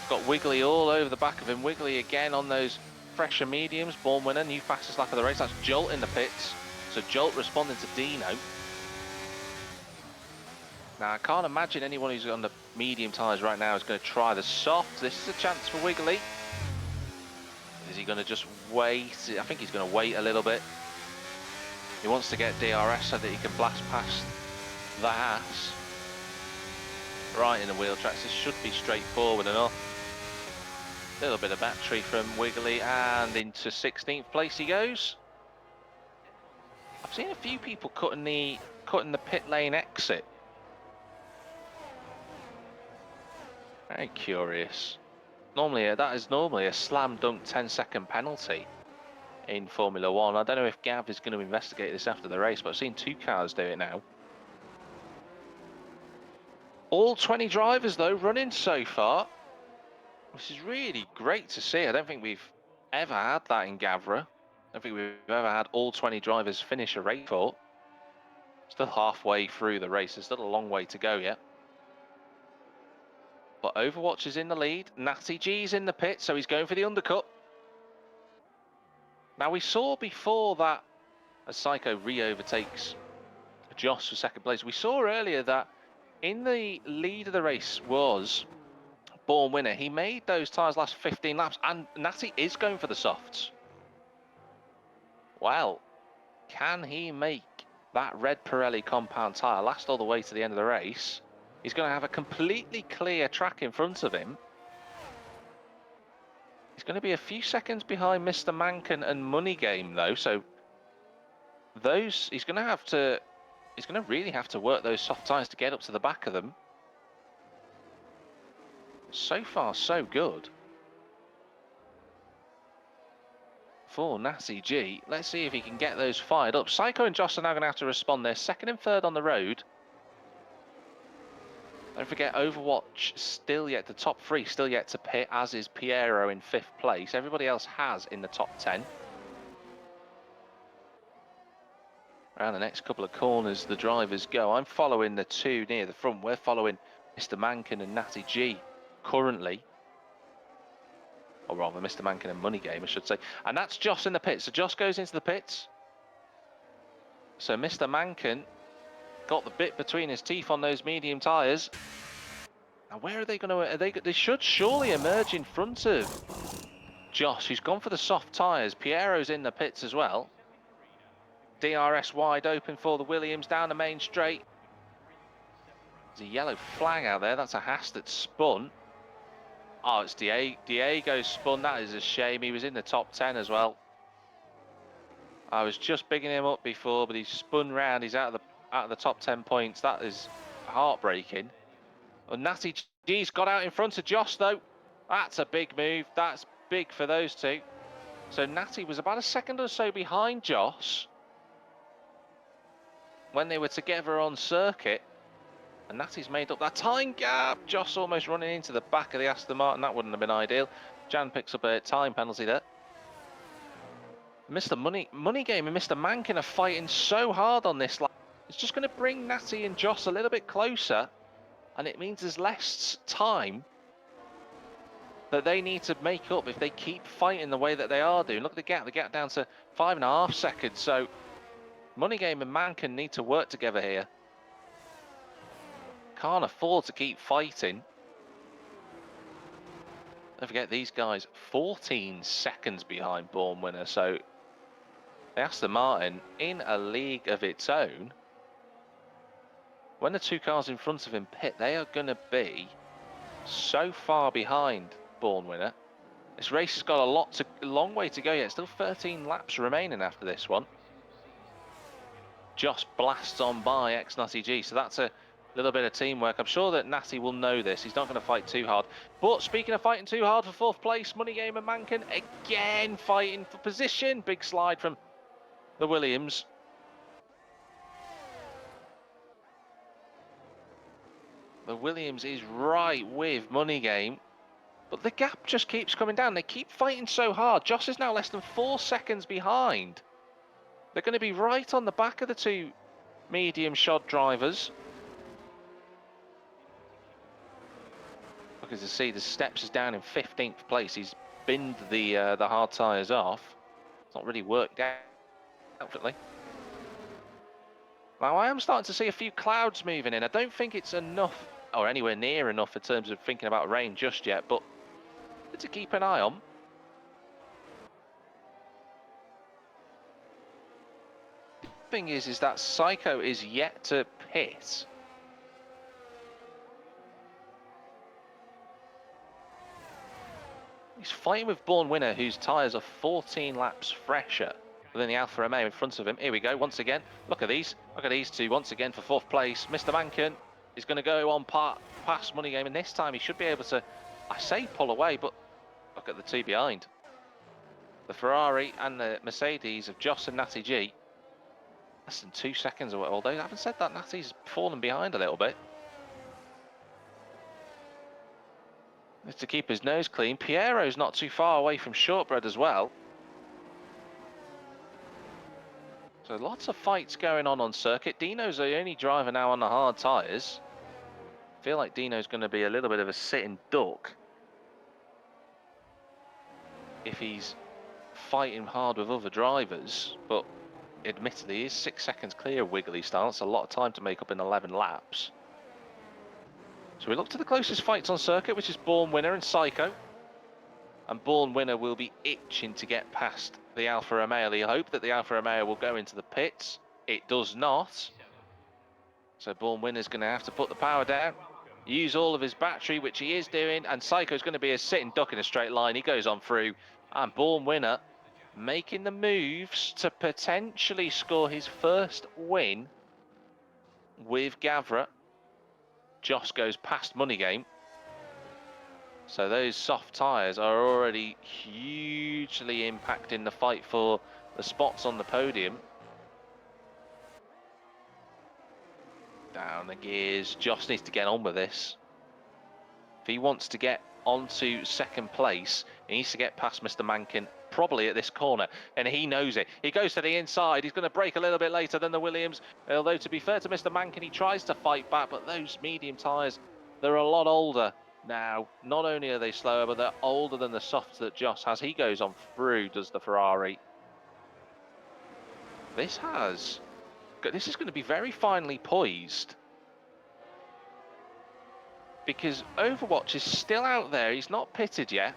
Got Wiggly all over the back of him. Wiggly again on those fresher mediums. Born Winner, new fastest lap of the race. That's Jolt in the pits. So Jolt responding to Dino. Now, I can't imagine anyone who's on the medium tyres right now is going to try the soft. This is a chance for Wiggly. Is he going to just wait? I think he's going to wait a little bit. He wants to get DRS so that he can blast past the Haas. Right in the wheel tracks. This should be straightforward enough. A little bit of battery from Wiggly, and into 16th place he goes. I've seen a few people cutting the pit lane exit. Very curious. That is normally a slam dunk 10-second penalty in Formula 1. I don't know if Gav is going to investigate this after the race, but I've seen 2 cars do it now. All 20 drivers though running so far, which is really great to see. I don't think we've ever had that in Gavra. I don't think we've ever had all 20 drivers finish a race for. Still halfway through the race. There's still a long way to go yet. But Overwatch is in the lead. Natty G's in the pit, so he's going for the undercut. Now we saw before that as Psycho re-overtakes Joss for second place. We saw earlier that in the lead of the race was Born Winner. He made those tyres last 15 laps, and Natty is going for the softs. Well, can he make that red Pirelli compound tyre last all the way to the end of the race? He's going to have a completely clear track in front of him. He's going to be a few seconds behind Mr. Mankin and Money Game though, so those he's going to really have to work those soft tyres to get up to the back of them. So far, so good for Natty G. Let's see if he can get those fired up. Psycho and Joss are now going to have to respond. They're second and third on the road. Don't forget, Overwatch still yet, the top three still yet to pit, as is Piero in 5th place. Everybody else has in the top 10. Around the next couple of corners, the drivers go. I'm following the two near the front. We're following Mr. Mankin and Natty G currently. Or rather, Mr. Mankin and Money Game, I should say. And that's Joss in the pits. So Joss goes into the pits. So Mr. Mankin got the bit between his teeth on those medium tyres. Now, where are they going to... They should surely emerge in front of Joss, who's gone for the soft tyres. Piero's in the pits as well. DRS wide open for the Williams down the main straight. There's a yellow flag out there. That's a Haas that's spun. Oh, it's Diego's spun. That is a shame. He was in the top 10 as well. I was just bigging him up before, but he's spun round. He's out of the top 10 points. That is heartbreaking. Well, Natty G's got out in front of Joss though. That's a big move. That's big for those two. So Natty was about a second or so behind Joss when they were together on circuit. And Natty's made up that time gap. Joss almost running into the back of the Aston Martin. That wouldn't have been ideal. Jan picks up a time penalty there. Mr. Money Game and Mr. Mankin are fighting so hard on this lap. It's just going to bring Natty and Joss a little bit closer. And it means there's less time that they need to make up if they keep fighting the way that they are doing. Look at the gap down to 5.5 seconds. So Money Game and Mankin need to work together here. Can't afford to keep fighting. Don't forget, these guys 14 seconds behind Born Winner, so the Aston Martin in a league of its own. When the two cars in front of him pit, they are going to be so far behind Born Winner. This race has got a long way to go yet. Still 13 laps remaining after this one. Joss blasts on by ex-Natty G, so that's a little bit of teamwork. I'm sure that Natty will know this. He's not going to fight too hard. But speaking of fighting too hard for 4th place, Money Game and Mankin again fighting for position. Big slide from the Williams. The Williams is right with Money Game. But the gap just keeps coming down. They keep fighting so hard. Joss is now less than 4 seconds behind. They're going to be right on the back of the two medium shod drivers. Because you see, the Steps is down in 15th place. He's binned the hard tyres off. It's not really worked out, unfortunately. Now, I am starting to see a few clouds moving in. I don't think it's enough, or anywhere near enough in terms of thinking about rain just yet, but to keep an eye on. The thing is that Psycho is yet to pit. He's fighting with Born Winner, whose tyres are 14 laps fresher than the Alfa Romeo in front of him. Here we go, once again. Look at these two once again for 4th place. Mr. Mankin is going to go on past Money Game, and this time he should be able to, I say pull away, but look at the two behind. The Ferrari and the Mercedes of Joss and Natty G. Less than 2 seconds away, although I haven't said that, Natty's fallen behind a little bit. Needs to keep his nose clean. Piero's not too far away from Shortbread as well. So lots of fights going on circuit. Dino's the only driver now on the hard tyres. I feel like Dino's going to be a little bit of a sitting duck if he's fighting hard with other drivers, but admittedly he's 6 seconds clear of Wiggly Style. That's a lot of time to make up in 11 laps. So we look to the closest fights on circuit, which is Born Winner and Psycho. And Born Winner will be itching to get past the Alfa Romeo. You hope that the Alfa Romeo will go into the pits. It does not. So Born Winner's going to have to put the power down. use all of his battery, which he is doing, and Psycho's going to be a sitting duck in a straight line. He goes on through, and Born Winner making the moves to potentially score his first win with Gavra. Joss goes past Money Game. So those soft tyres are already hugely impacting the fight for the spots on the podium. Down the gears. Joss needs to get on with this. If he wants to get onto second place, he needs to get past Mr. Mankin, probably at this corner, and he knows it. He goes to the inside. He's going to brake a little bit later than the Williams, although to be fair to Mr. Mankin, he tries to fight back, but those medium tyres, they're a lot older now. Not only are they slower, but they're older than the softs that Joss has. He goes on through, does the Ferrari. This is going to be very finely poised, because Overwatch is still out there. He's not pitted yet.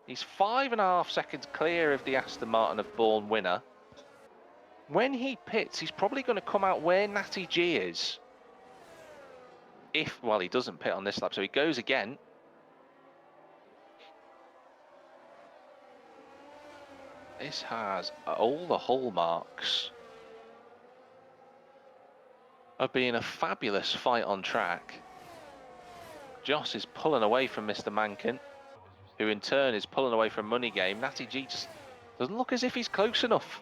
He's 5.5 seconds clear of the Aston Martin of Born Winner. When he pits, he's probably going to come out where Natty G is. Well, he doesn't pit on this lap, so he goes again. This has all the hallmarks of being a fabulous fight on track. Joss is pulling away from Mr. Mankin, who in turn is pulling away from Money Game. Natty G just doesn't look as if he's close enough.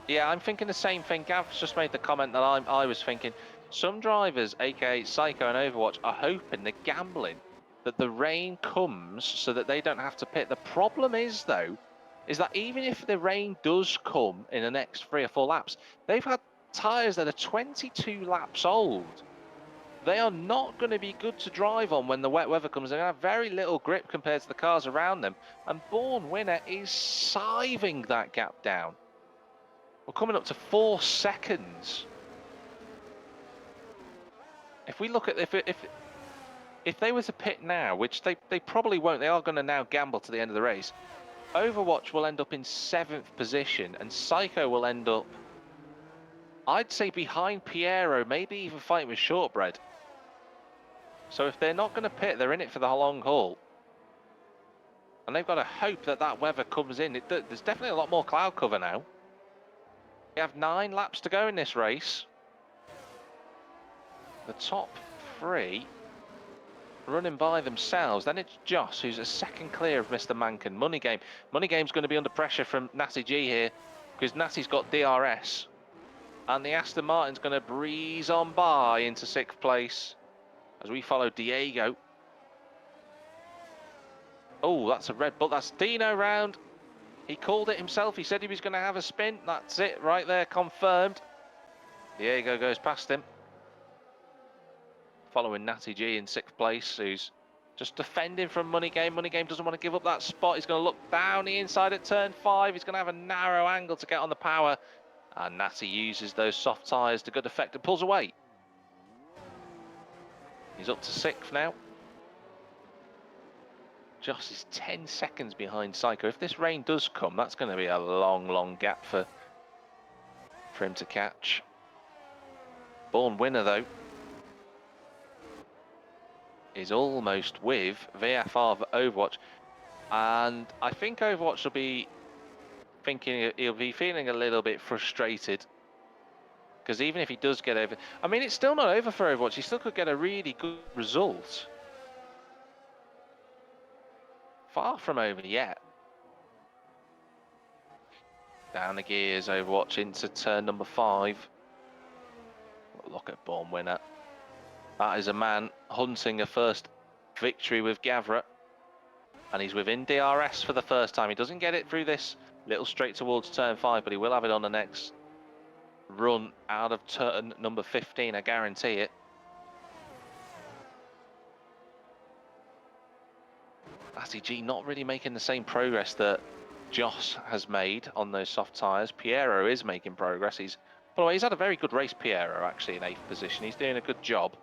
Yeah, I'm thinking the same thing. Gav's just made the comment that I was thinking. Some drivers, aka Psycho and Overwatch, are hoping, they're gambling, that the rain comes so that they don't have to pit. The problem is, though, is that even if the rain does come in the next 3 or 4 laps, they've had tyres that are 22 laps old. They are not going to be good to drive on when the wet weather comes. They're going to have very little grip compared to the cars around them. And Born Winner is scything that gap down. We're coming up to 4 seconds. If we look at if they were to pit now, which they probably won't, they are going to now gamble to the end of the race. Overwatch will end up in 7th position, and Psycho will end up, I'd say, behind Piero, maybe even fighting with Shortbread. So if they're not going to pit, they're in it for the long haul. And they've got to hope that that weather comes in. There's definitely a lot more cloud cover now. We have 9 laps to go in this race. The top 3 running by themselves. Then it's Joss, who's a second clear of Mr. Mankin. Money Game. Money Game's going to be under pressure from Natty G here, because Natty's got DRS. And the Aston Martin's going to breeze on by into 6th place as we follow Diego. Oh, that's a Red Bull. That's Dino round. He called it himself. He said he was going to have a spin. That's it right there, confirmed. Diego goes past him, following Natty G in 6th place, who's just defending from Money Game. Money Game doesn't want to give up that spot. He's going to look down the inside at turn 5. He's going to have a narrow angle to get on the power. And Natty uses those soft tyres to good effect and pulls away. He's up to 6th now. Joss is 10 seconds behind Psycho. If this rain does come, that's going to be a long, long gap for him to catch. Born Winner, though, is almost with VFR of Overwatch. And I think Overwatch will be thinking, he'll be feeling a little bit frustrated. Because even if he does get over, I mean, it's still not over for Overwatch. He still could get a really good result. Far from over yet. Down the gears, Overwatch into turn number 5. Look at Born Winner. That is a man hunting a first victory with Gavra. And he's within DRS for the first time. He doesn't get it through this little straight towards turn 5, but he will have it on the next run out of turn number 15, I guarantee it. Natty G not really making the same progress that Joss has made on those soft tyres. Piero is making progress. By the way, he's had a very good race, Piero, actually, in 8th position. He's doing a good job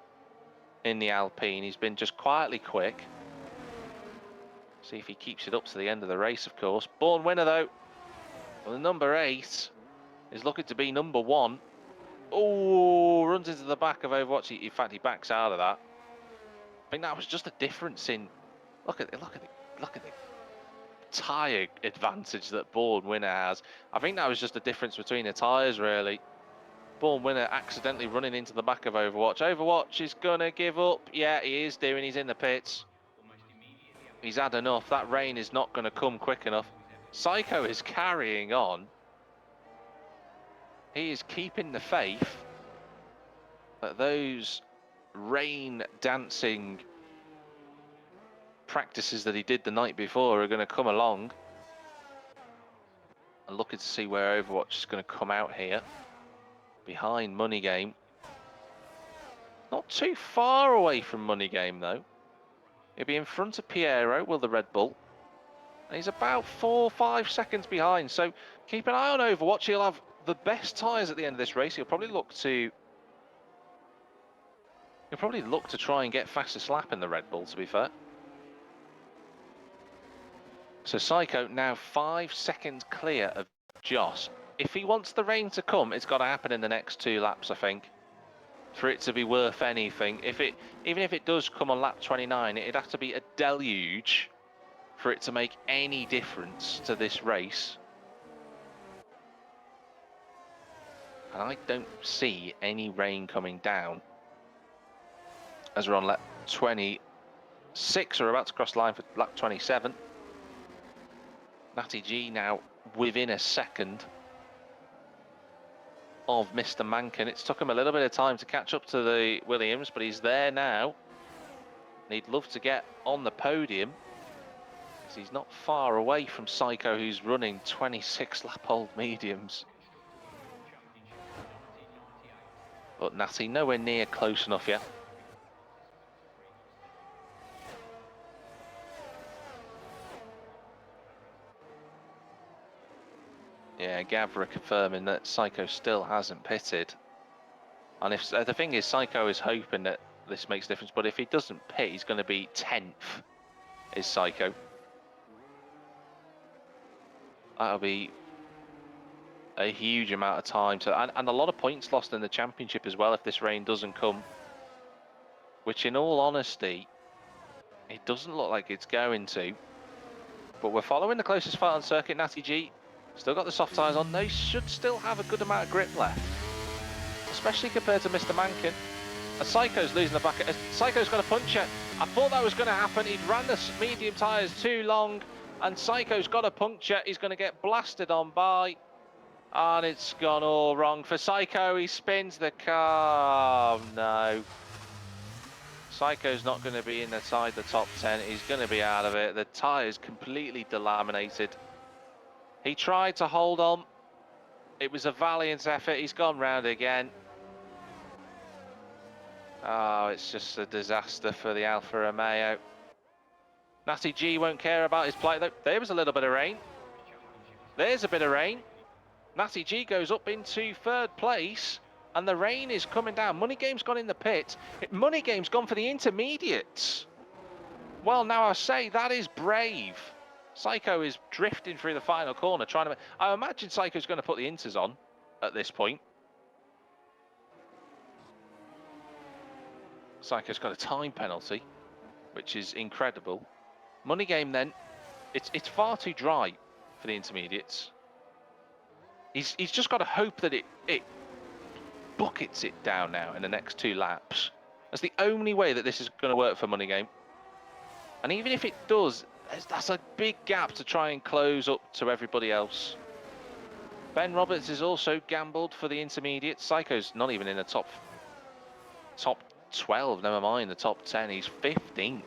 in the Alpine. He's been just quietly quick. See if he keeps it up to the end of the race, of course. Born Winner, though, well, the number 8 is looking to be number 1. Oh, runs into the back of Overwatch. In fact, he backs out of that. I think that was just a difference in. Look at the tyre advantage that Born Winner has. I think that was just a difference between the tyres, really. Born Winner accidentally running into the back of Overwatch. Overwatch is gonna give up. Yeah, he is doing. He's in the pits. He's had enough. That rain is not going to come quick enough. Psycho is carrying on. He is keeping the faith that those rain dancing practices that he did the night before are going to come along. I'm looking to see where Overwatch is going to come out here. Behind Money Game. Not too far away from Money Game though. He'll be in front of Piero, will the Red Bull. And he's about 4 or 5 seconds behind. So keep an eye on Overwatch. He'll have the best tyres at the end of this race. He'll probably look to try and get fastest lap in the Red Bull, to be fair. So Psycho now 5 seconds clear of Joss. If he wants the rain to come, it's got to happen in the next 2 laps, I think, for it to be worth anything. Even if it does come on lap 29, it'd have to be a deluge for it to make any difference to this race. And I don't see any rain coming down as we're on lap 26. We're about to cross the line for lap 27. Natty G now within a second of Mr. Mankin. It's took him a little bit of time to catch up to the Williams, but he's there now. And he'd love to get on the podium, because he's not far away from Psycho, who's running 26 lap old mediums. But Natty nowhere near close enough yet. Yeah, Gavra confirming that Psycho still hasn't pitted. And if the thing is, Psycho is hoping that this makes a difference, but if he doesn't pit, he's going to be 10th, is Psycho. That'll be a huge amount of time and a lot of points lost in the championship as well if this rain doesn't come. Which, in all honesty, it doesn't look like it's going to. But we're following the closest fight on circuit. Natty G still got the soft tyres on. They should still have a good amount of grip left, especially compared to Mr. Mankin. And Psycho's losing the back. Psycho's got a puncture. I thought that was going to happen. He'd ran the medium tyres too long, and Psycho's got a puncture. He's going to get blasted on by, and it's gone all wrong for Psycho. He spins the car. Oh, no. Psycho's not going to be inside the top 10. He's going to be out of it. The tyre's completely delaminated. He tried to hold on. It was a valiant effort. He's gone round again. Oh, it's just a disaster for the Alfa Romeo. Natty G won't care about his plight though. There was a little bit of rain. There's a bit of rain. Natty G goes up into 3rd place. And the rain is coming down. Money Game's gone in the pit. Money Game's gone for the intermediates. Well, now I say that is brave. Psycho is drifting through the final corner, trying to. I imagine Psycho's going to put the inters on at this point. Psycho's got a time penalty, which is incredible. Money Game then, it's far too dry for the intermediates. He's just got to hope that it buckets it down now in the next 2 laps. That's the only way that this is going to work for Money Game. And even if it does, that's a big gap to try and close up to everybody else. Ben Roberts is also gambled for the intermediate. Psycho's not even in the top 12, never mind the top 10. He's 15th.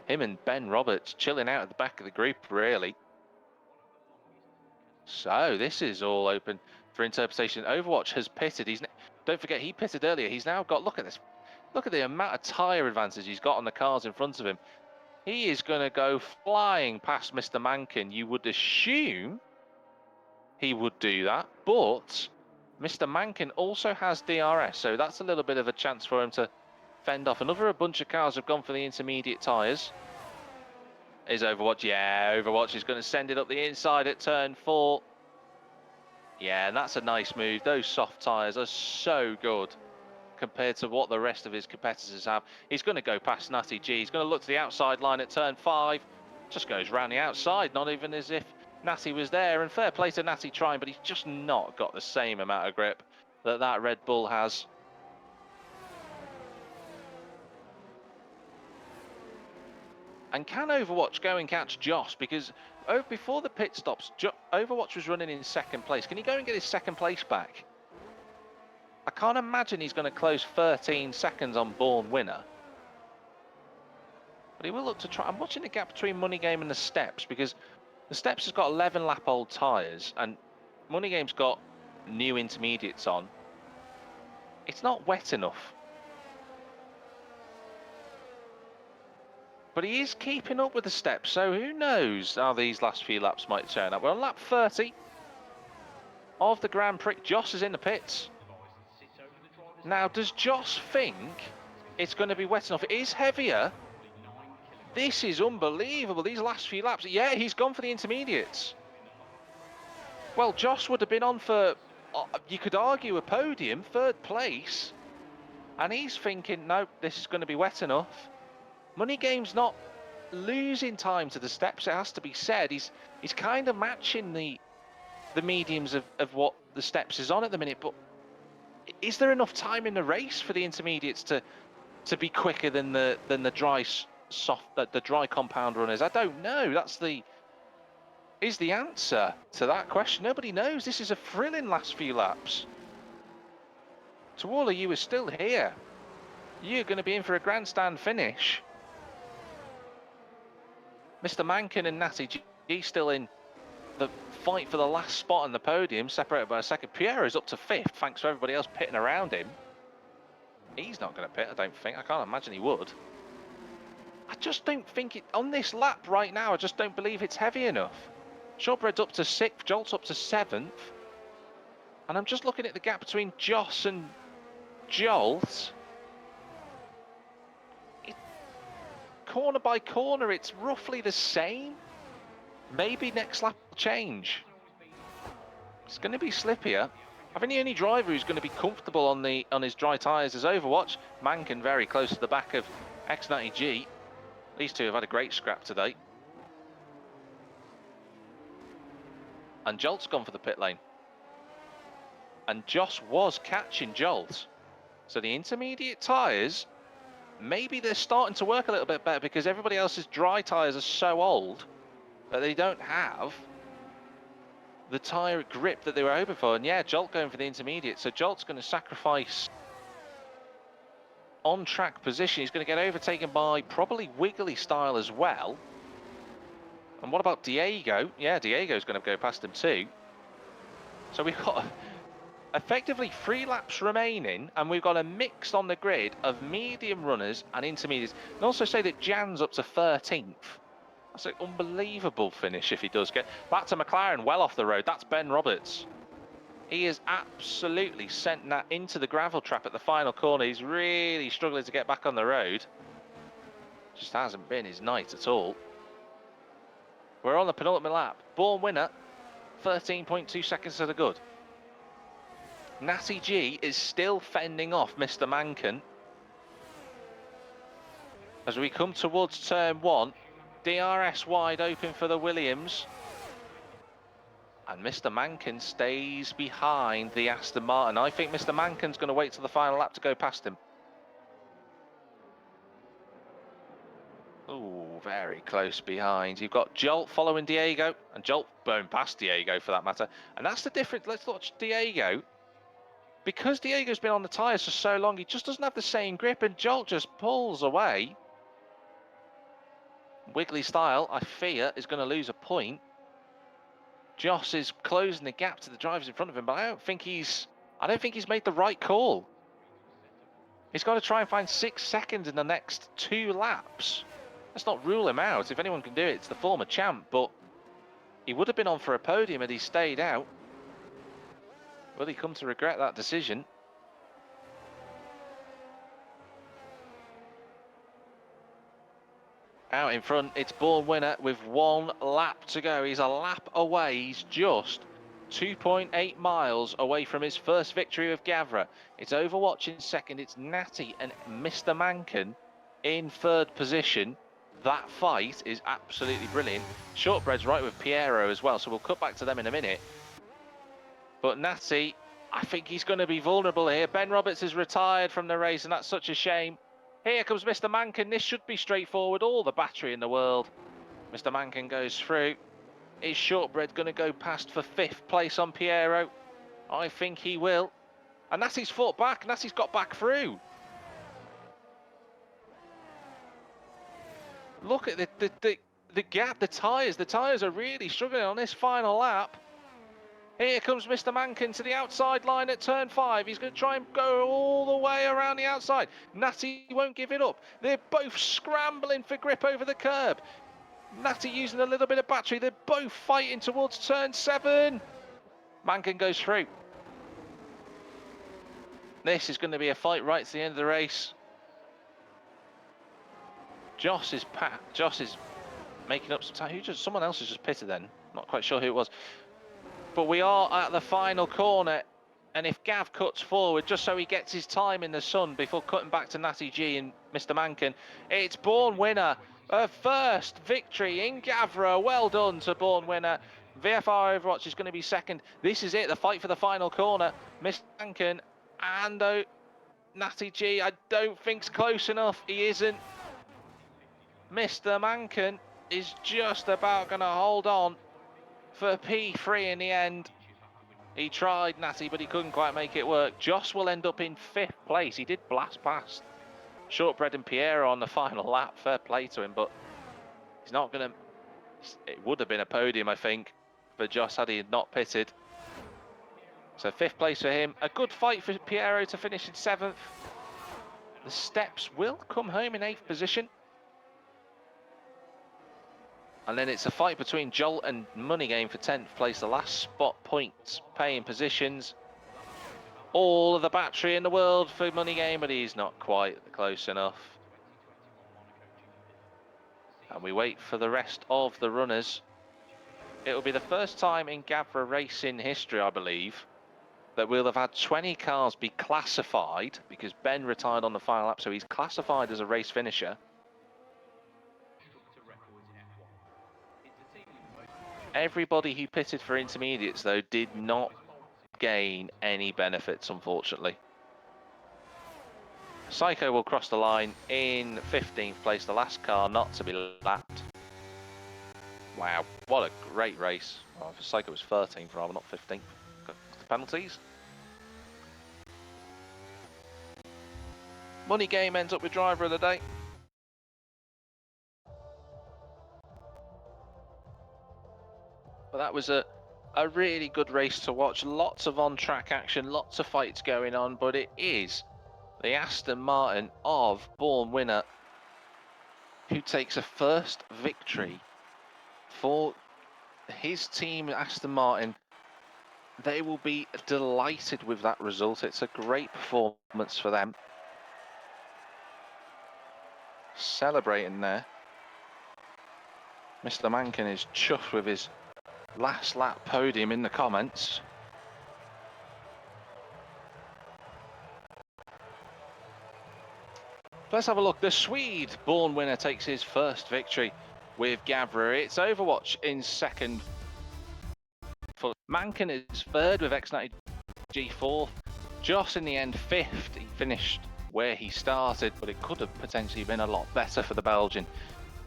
Him and Ben Roberts chilling out at the back of the group, really. So this is all open for interpretation. Overwatch has pitted. Don't forget, he pitted earlier. He's now got, look at this. Look at the amount of tyre advantage he's got on the cars in front of him. He is going to go flying past Mr. Mankin. You would assume he would do that, but Mr. Mankin also has DRS, so that's a little bit of a chance for him to fend off. Another bunch of cars have gone for the intermediate tyres. Is Overwatch? Yeah, Overwatch is going to send it up the inside at turn 4. Yeah, and that's a nice move. Those soft tyres are so good compared to what the rest of his competitors have. He's going to go past Natty G. He's going to look to the outside line at turn 5. Just goes round the outside, not even as if Natty was there. And fair play to Natty trying, but he's just not got the same amount of grip that that Red Bull has. And can Overwatch go and catch Joss? Because before the pit stops, Overwatch was running in second place. Can he go and get his second place back? I can't imagine he's going to close 13 seconds on Born Winner. But he will look to try. I'm watching the gap between Money Game and the Steps, because the Steps has got 11 lap old tyres and Money Game's got new intermediates on. It's not wet enough. But he is keeping up with the Steps, so who knows how these last few laps might turn out. We're on lap 30 of the Grand Prix. Joss is in the pits. Now, does Joss think it's going to be wet enough? It is heavier. This is unbelievable, these last few laps. Yeah, he's gone for the intermediates. Well, Joss would have been on for, you could argue, a podium, 3rd place. And he's thinking, no, this is going to be wet enough. Money Game's not losing time to the Steps, it has to be said. He's kind of matching the mediums of what the Steps is on at the minute. But is there enough time in the race for the intermediates to be quicker than the dry compound runners? I don't know. Is the answer to that question. Nobody knows. This is a thrilling last few laps. To all of you who are still here, you're going to be in for a grandstand finish. Mr. Mankin and Natty G still in the fight for the last spot on the podium, separated by a second. Pierre's up to 5th, thanks to everybody else pitting around him. He's not going to pit, I don't think. I can't imagine he would. I just don't think it, on this lap right now, I just don't believe it's heavy enough. Shortbread's up to 6th, Jolt's up to 7th. And I'm just looking at the gap between Joss and Jolt. Corner by corner, it's roughly the same. Maybe next lap will change. It's going to be slippier. I think the only driver who's going to be comfortable on his dry tyres is Overwatch. Mankin very close to the back of X90G. These two have had a great scrap today. And Jolt's gone for the pit lane. And Joss was catching Jolt. So the intermediate tyres, maybe they're starting to work a little bit better because everybody else's dry tyres are so old that they don't have the tyre grip that they were hoping for. And yeah, Jolt going for the intermediate. So Jolt's going to sacrifice on-track position. He's going to get overtaken by probably Wiggly Style as well. And what about Diego? Yeah, Diego's going to go past him too. So we've got effectively 3 laps remaining, and we've got a mix on the grid of medium runners and intermediates. And also say that Jan's up to 13th. That's an unbelievable finish if he does get back to McLaren, well off the road. That's Ben Roberts. He has absolutely sent that into the gravel trap at the final corner. He's really struggling to get back on the road. Just hasn't been his night at all. We're on the penultimate lap. Born Winner, 13.2 seconds to the good. Natty G is still fending off Mr. Mankin. As we come towards turn 1, DRS wide open for the Williams. And Mr. Mankin stays behind the Aston Martin. I think Mr. Mankin's going to wait till the final lap to go past him. Oh, very close behind. You've got Jolt following Diego, and Jolt going past Diego for that matter. And that's the difference. Let's watch Diego. Because Diego's been on the tyres for so long, he just doesn't have the same grip, and Jolt just pulls away. Wiggly Style, I fear, is going to lose a point. Joss is closing the gap to the drivers in front of him, but I don't think he's made the right call. He's got to try and find 6 seconds in the next 2 laps. Let's not rule him out. If anyone can do it, it's the former champ, but he would have been on for a podium had he stayed out. Will he come to regret that decision? Out in front, it's Born Winner with 1 lap to go. He's a lap away. He's just 2.8 miles away from his first victory with Gavra. It's Overwatch in second. It's Natty and Mr. Mankin in third position. That fight is absolutely brilliant. Shortbread's right with Piero as well, so we'll cut back to them in a minute. But Natty, I think he's going to be vulnerable here. Ben Roberts is retired from the race, and that's such a shame. Here comes Mr. Mankin. This should be straightforward. All the battery in the world. Mr. Mankin goes through. Is Shortbread going to go past for 5th place on Piero? I think he will. And Natty's fought back. Natty's got back through. Look at the gap, the tyres. The tyres are really struggling on this final lap. Here comes Mr. Mankin to the outside line at turn 5. He's going to try and go all the way around the outside. Natty won't give it up. They're both scrambling for grip over the curb. Natty using a little bit of battery. They're both fighting towards turn 7. Mankin goes through. This is going to be a fight right to the end of the race. Joss is making up some time. Someone else has just pitted then. Not quite sure who it was. But we are at the final corner, and if Gav cuts forward, just so he gets his time in the sun before cutting back to Natty G and Mr. Mankin, it's Born Winner. A first victory in Gavra. Well done to Born Winner. VFR Overwatch is going to be second. This is it, the fight for the final corner. Mr. Mankin and Natty G, I don't think's close enough. He isn't. Mr. Mankin is just about going to hold on for P3 in the end. He tried, Natty, but he couldn't quite make it work. Joss will end up in 5th place. He did blast past Shortbread and Piero on the final lap. Fair play to him, but he's not going to... It would have been a podium, I think, for Joss had he not pitted. So 5th place for him. A good fight for Piero to finish in 7th. The Steps will come home in 8th position. And then it's a fight between Jolt and Money Game for 10th place, the last spot points paying positions. All of the battery in the world for Money Game, but he's not quite close enough. And we wait for the rest of the runners. It will be the first time in Gavra racing history, I believe, that we'll have had 20 cars be classified, because Ben retired on the final lap, so he's classified as a race finisher. Everybody who pitted for intermediates, though, did not gain any benefits, unfortunately. Psycho will cross the line in 15th place, the last car not to be lapped. Wow, what a great race. Oh, Psycho was 13th rather, not 15th. The penalties. Money Game ends up with driver of the day. But that was a really good race to watch. Lots of on-track action, lots of fights going on, but it is the Aston Martin of Born Winner who takes a first victory for his team, Aston Martin. They will be delighted with that result. It's a great performance for them. Celebrating there. Mr. Mankin is chuffed with his last lap podium in the comments. Let's have a look. The Swede Born Winner takes his first victory with Gavra. It's Overwatch in second. Mankin is third with X90 G4th. Joss in the end 5th. He finished where he started, but it could have potentially been a lot better for the Belgian.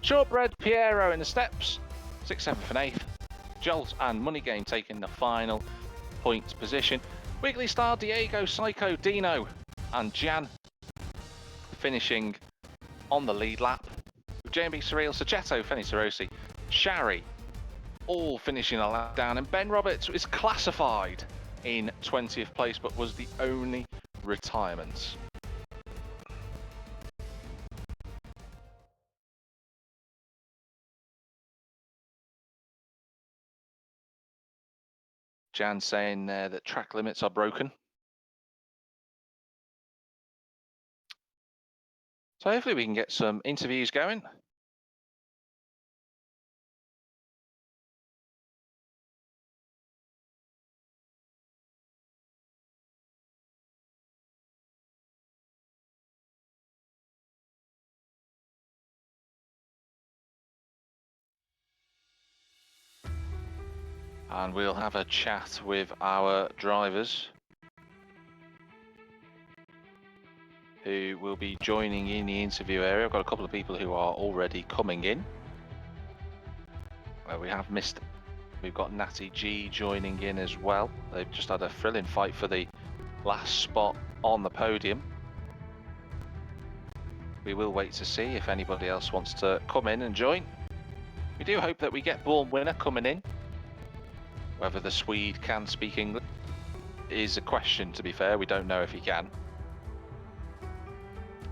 Shortbread Piero in the Steps, 6th, 7th and 8th. Jolt and Money Game taking the final points position. Wiggly Star, Diego, Psycho, Dino and Jan finishing on the lead lap. With JMB Surreal, Sachetto, Fenny Sarosi, Shari all finishing a lap down, and Ben Roberts is classified in 20th place but was the only retirement. Jan saying there that track limits are broken. So hopefully we can get some interviews going. and we'll have a chat with our drivers who will be joining in the interview area. I've got a couple of people who are already coming in. We've got Natty G joining in as well. They've just had a thrilling fight for the last spot on the podium. We will wait to see if anybody else wants to come in and join. We do hope that we get Born Winner coming in. Whether the Swede can speak English is a question, to be fair. We don't know if he can.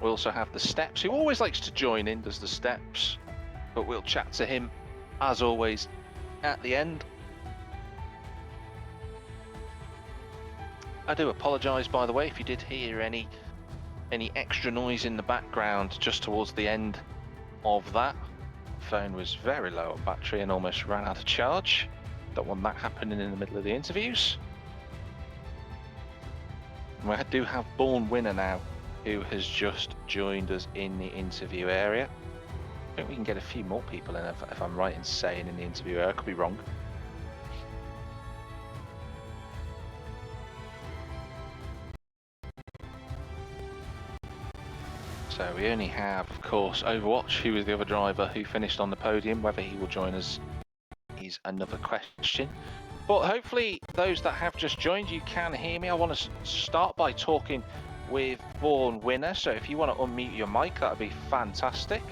We also have the Steps, who always likes to join in, does the Steps, but we'll chat to him, as always, at the end. I do apologise, by the way, if you did hear any extra noise in the background just towards the end of that. The phone was very low on battery and almost ran out of charge. Don't want that happening in the middle of the interviews. We do have Born Winner now, who has just joined us in the interview area. I think we can get a few more people in, if I'm right in saying, in the interview area. I could be wrong. So we only have, of course, Overwatch, who was the other driver who finished on the podium. Whether he will join us is another question. But hopefully those that have just joined, you can hear me. I want to start by talking with Born Winner. So if you want to unmute your mic, that would be fantastic.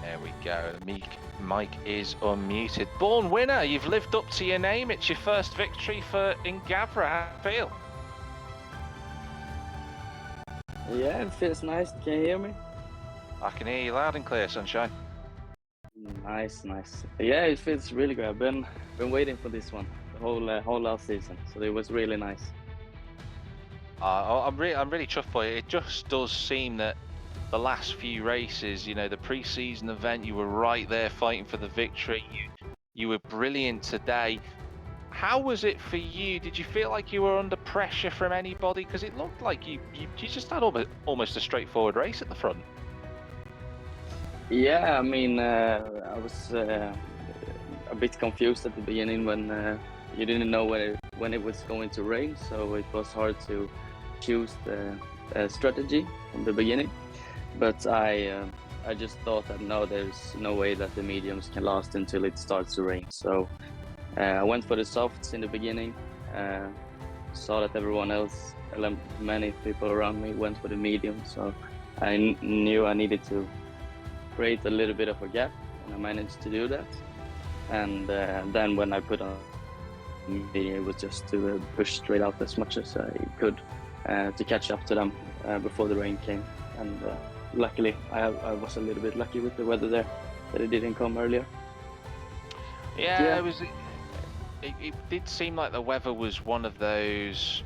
There we go. Mic is unmuted. Born Winner, you've lived up to your name. It's your first victory in Gavra. How do you feel?
Yeah, it feels nice. Can you hear me?
I can hear you loud and clear, Sunshine.
Nice. Yeah, it feels really good. I've been waiting for this one the whole last season, so it was really nice.
I'm really chuffed for you. It just does seem that the last few races, you know, the pre-season event, you were right there fighting for the victory. You were brilliant today. How was it for you? Did you feel like you were under pressure from anybody? Because it looked like you just had almost a straightforward race at the front.
Yeah, I mean, I was a bit confused at the beginning when you didn't know when it was going to rain, so it was hard to choose the strategy from the beginning. But I just thought that no, there's no way that the mediums can last until it starts to rain. So I went for the softs in the beginning. Saw that everyone else, many people around me, went for the medium. So I knew I needed to create a little bit of a gap, and I managed to do that. And then when I put on medium, it was just to push straight out as much as I could to catch up to them before the rain came. And luckily, I was a little bit lucky with the weather there, that it didn't come earlier.
Yeah. It did seem like the weather was one of those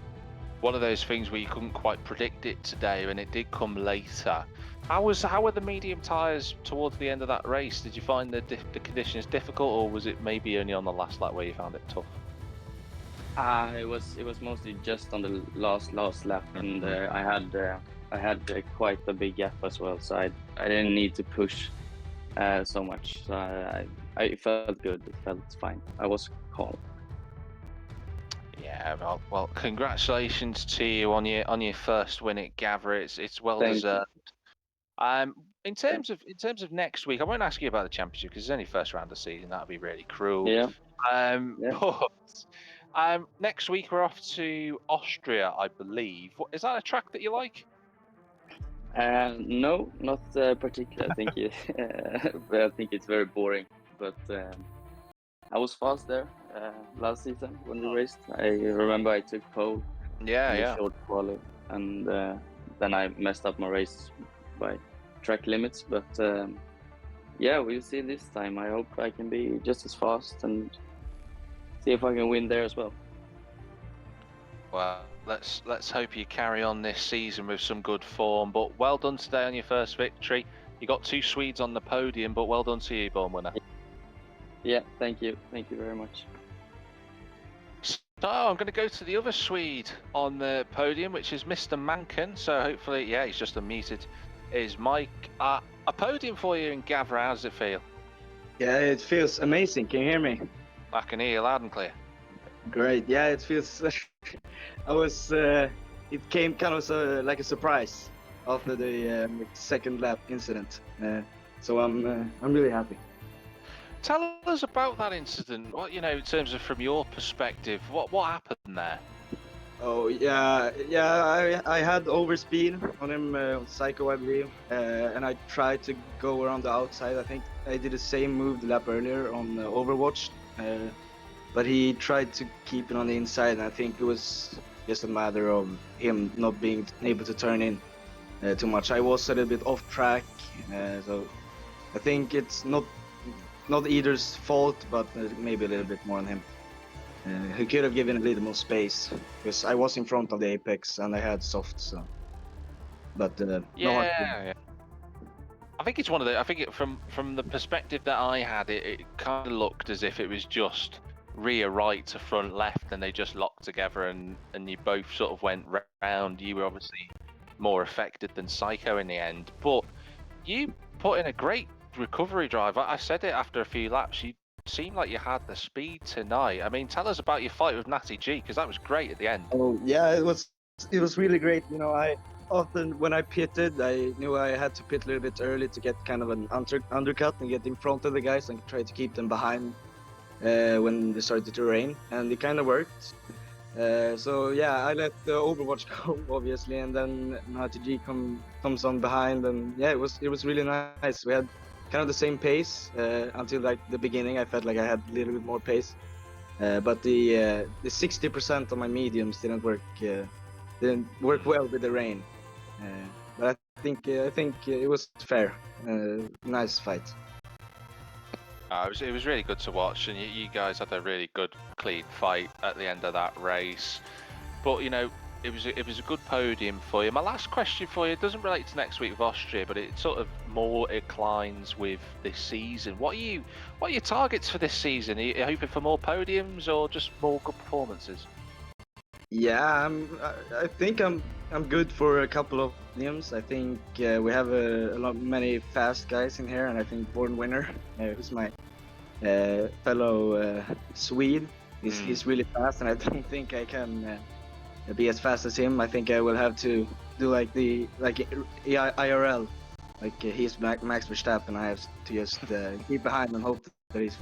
things where you couldn't quite predict it today, and it did come later. How were the medium tyres towards the end of that race? Did you find the conditions difficult, or was it maybe only on the last lap where you found it tough?
It was mostly just on the last lap, and I had quite a big gap as well, so I didn't need to push so much. So I felt good. It felt fine. I was calm.
Yeah, well, congratulations to you on your first win at Gavra. It's well deserved. In terms of next week, I won't ask you about the championship because it's only first round of the season. That would be really cruel.
Yeah.
But next week we're off to Austria, I believe. Is that a track that you like?
No, not particularly. I think it's very boring. But I was fast there last season when we raced. I remember I took pole.
Yeah.
Short quali, and then I messed up my race by track limits. But yeah, we'll see this time. I hope I can be just as fast and see if I can win there as well.
Well, let's hope you carry on this season with some good form. But well done today on your first victory. You got 2 Swedes on the podium, but well done to you, Born Winner.
Yeah, thank you very much.
So I'm going to go to the other Swede on the podium, which is Mr. Mankin. So hopefully, yeah, he's just unmuted his mic. A podium for you in Gavra, how does it feel?
Yeah, it feels amazing. Can you hear me?
I can hear you loud and clear.
Great. Yeah, it feels. It came kind of like a surprise after the second lap incident. So I'm really happy.
Tell us about that incident. What, you know, in terms of from your perspective, what happened there?
Oh yeah. I had overspeed on him on Psycho, I believe, and I tried to go around the outside. I think I did the same move the lap earlier on Overwatch, but he tried to keep it on the inside, and I think it was just a matter of him not being able to turn in too much. I was a little bit off track, so I think it's not either's fault, but maybe a little bit more on him. He could have given a little more space because I was in front of the apex and I had soft, so. But no hard feelings.
Yeah. I think it's one of the. I think from the perspective that I had, it kind of looked as if it was just rear right to front left, and they just locked together, and you both sort of went round. You were obviously more affected than Psycho in the end, but you put in a great recovery drive. I said it after a few laps. You seemed like you had the speed tonight. I mean, tell us about your fight with Natty G, because that was great at the end.
Oh yeah, it was really great. You know, I often when I pitted, I knew I had to pit a little bit early to get kind of an undercut and get in front of the guys and try to keep them behind when they started to rain, and it kind of worked. So yeah, I let the Overwatch go obviously, and then RTG comes on behind, and yeah, it was really nice. We had kind of the same pace until like the beginning. I felt like I had a little bit more pace, but the 60% of my mediums didn't work well with the rain. But I think it was fair. Nice fight.
It was really good to watch, and you guys had a really good, clean fight at the end of that race. But you know, it was a good podium for you. My last question for you doesn't relate to next week with Austria, but it sort of more inclines with this season. What are your targets for this season? Are you hoping for more podiums or just more good performances?
Yeah, I think I'm good for a couple of podiums. I think we have many fast guys in here, and I think Born Winner, who's my fellow Swede, he's really fast, and I don't think I can be as fast as him. I think I will have to do like IRL, like he's Max Verstappen. I have to just keep behind and hope that he's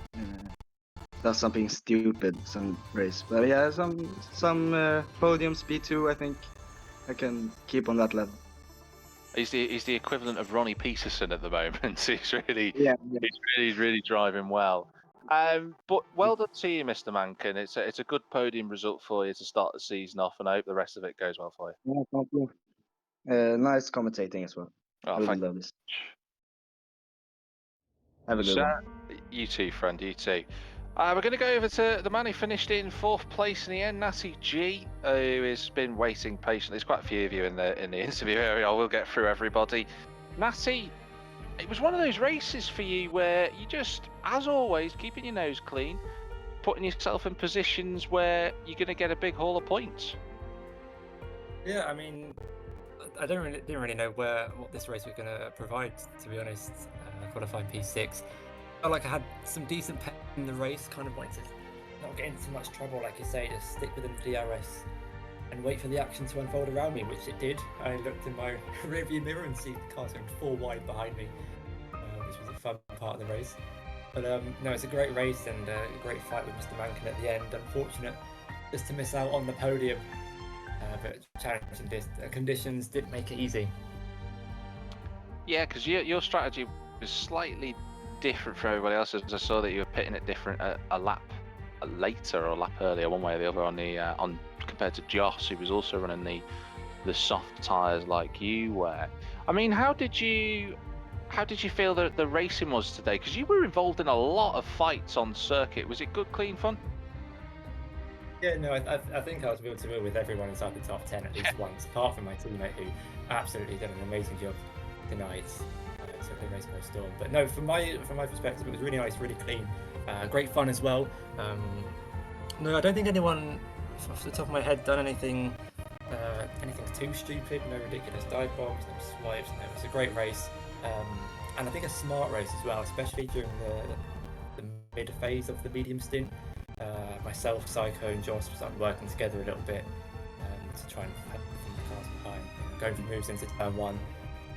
does something stupid some race. But yeah, some podiums, P2. I think I can keep on that level.
He's the equivalent of Ronnie Peterson at the moment. He's
Yeah.
really driving well. But well done to you, Mr. Mankin. It's a good podium result for you to start the season off, and I hope the rest of it goes well for you.
Yeah, thank you. Nice commentating as well.
Oh,
Really
thank
love this. Have a good
So,
one.
you too, friend. You too. We're going to go over to the man who finished in 4th place in the end, Natty G, who has been waiting patiently. There's quite a few of you in the interview area. I will get through everybody. Natty, it was one of those races for you where you just, as always, keeping your nose clean, putting yourself in positions where you're going to get a big haul of points.
Yeah, I mean, I didn't really know what this race was going to provide, to be honest. Qualified P6. Felt like I had some decent pep in the race, kind of wanted to not get into too much trouble, like you say, just stick within the DRS and wait for the action to unfold around me, which it did. I looked in my rearview mirror and see the cars going 4 wide behind me, which was a fun part of the race. But no, it's a great race and a great fight with Mr. Mankin at the end. Unfortunate just to miss out on the podium, but challenging conditions didn't make it easy.
Yeah, because your strategy was slightly different from everybody else's. I saw that you were pitting it different a lap later or a lap earlier, one way or the other, on compared to Joss, who was also running the soft tyres like you were. I mean, how did you feel that the racing was today? Because you were involved in a lot of fights on circuit. Was it good, clean fun?
Yeah, no, I think I was able to wheel with everyone inside the top 10 at least once, apart from my teammate who absolutely did an amazing job tonight. Took the race by storm. But no, from my perspective, it was really nice, really clean, great fun as well. No, I don't think anyone off the top of my head done anything too stupid. No ridiculous dive bombs, no swipes. No, it was a great race. and I think a smart race as well, especially during the mid phase of the medium stint. Myself, Psycho, and Josh started working together a little bit to try and help from the cars behind, going from moves into turn 1.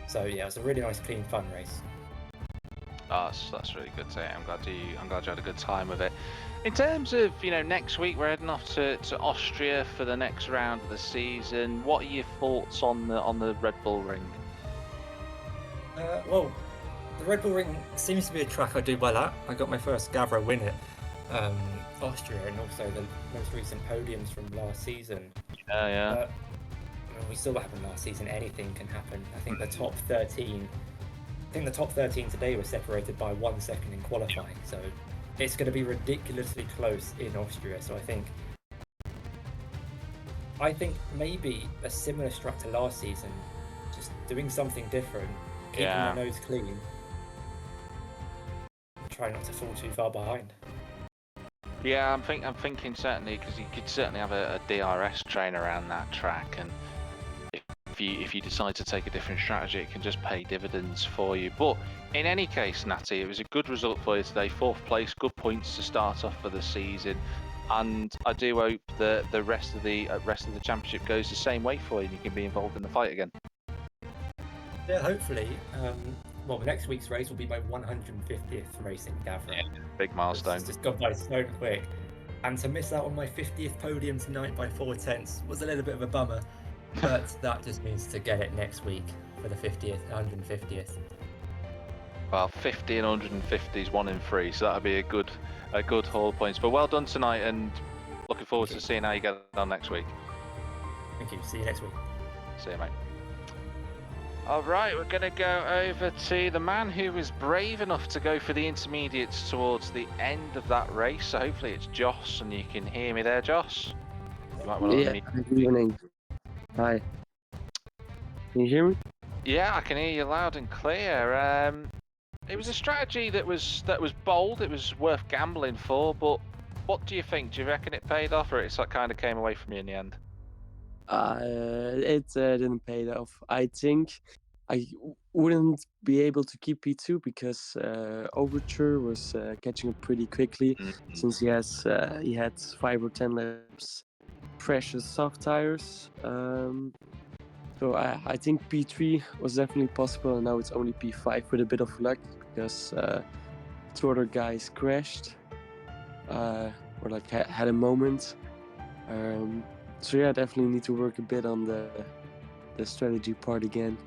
So yeah, it was a really nice, clean, fun race.
Oh, that's really good to hear. I'm glad you had a good time with it. In terms of next week, we're heading off to Austria for the next round of the season. What are your thoughts on the Red Bull Ring?
Well, the Red Bull Ring seems to be a track I do well at. I got my first Gavra win at Austria, and also the most recent podiums from last season.
Yeah.
But I mean, we saw what happened last season. Anything can happen. I think the top 13 today were separated by 1 second in qualifying, so it's going to be ridiculously close in Austria. So I think maybe a similar strat to last season, just doing something different, keeping my nose clean, and try not to fall too far behind.
Yeah, I'm thinking certainly, because you could certainly have a DRS train around that track, and if you decide to take a different strategy, it can just pay dividends for you. But in any case, Natty, it was a good result for you today. 4th place, good points to start off for the season, and I do hope that the rest of the championship goes the same way for you, and you can be involved in the fight again.
Yeah, hopefully. Well, next week's race will be my 150th race in Gavra.
Yeah, big milestone.
It's just gone by so quick. And to miss out on my 50th podium tonight by 4/10 was a little bit of a bummer. But that just means to get it next week for the 150th.
Well, 50 and 150 is 1 in 3, so that'll be a good haul of points. But well done tonight, and looking forward to seeing how you get on next week.
Thank you. See you next week.
See you, mate. All right, we're going to go over to the man who was brave enough to go for the intermediates towards the end of that race. So hopefully it's Joss, and you can hear me there, Joss. You might want to
Good evening. Hi. Can you hear me?
Yeah, I can hear you loud and clear. It was a strategy that was bold. It was worth gambling for. But what do you think? Do you reckon it paid off, or it kind of came away from you in the end?
It didn't pay off. I think I wouldn't be able to keep P2 because Overture was catching up pretty quickly, since he had 5 or 10 laps precious soft tires. So I think P3 was definitely possible, and now it's only P5 with a bit of luck because 2 other guys crashed or had a moment. So yeah, definitely need to work a bit on the strategy part again.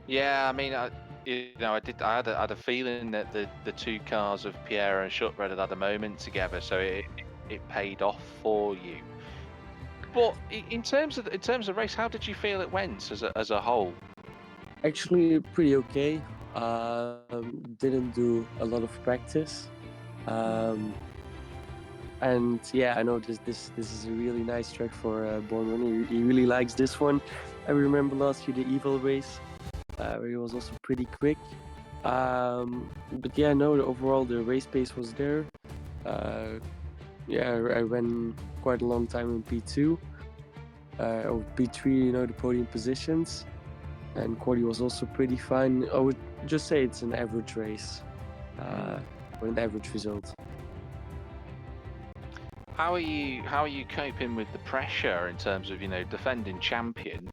Yeah, I mean, I had a feeling that the 2 cars of Pierre and Schuttred had a moment together, so it paid off for you. But in terms of the race, how did you feel it went as a whole?
Actually, pretty okay. Didn't do a lot of practice. And yeah, I know this is a really nice track for Born Runner. He really likes this one. I remember last year the Evil race, where he was also pretty quick. But yeah, no, overall the race pace was there. Yeah, I ran quite a long time in P2 or P3, the podium positions, and quali was also pretty fine. I would just say it's an average race, or an average result.
How are you coping with the pressure in terms of defending champion?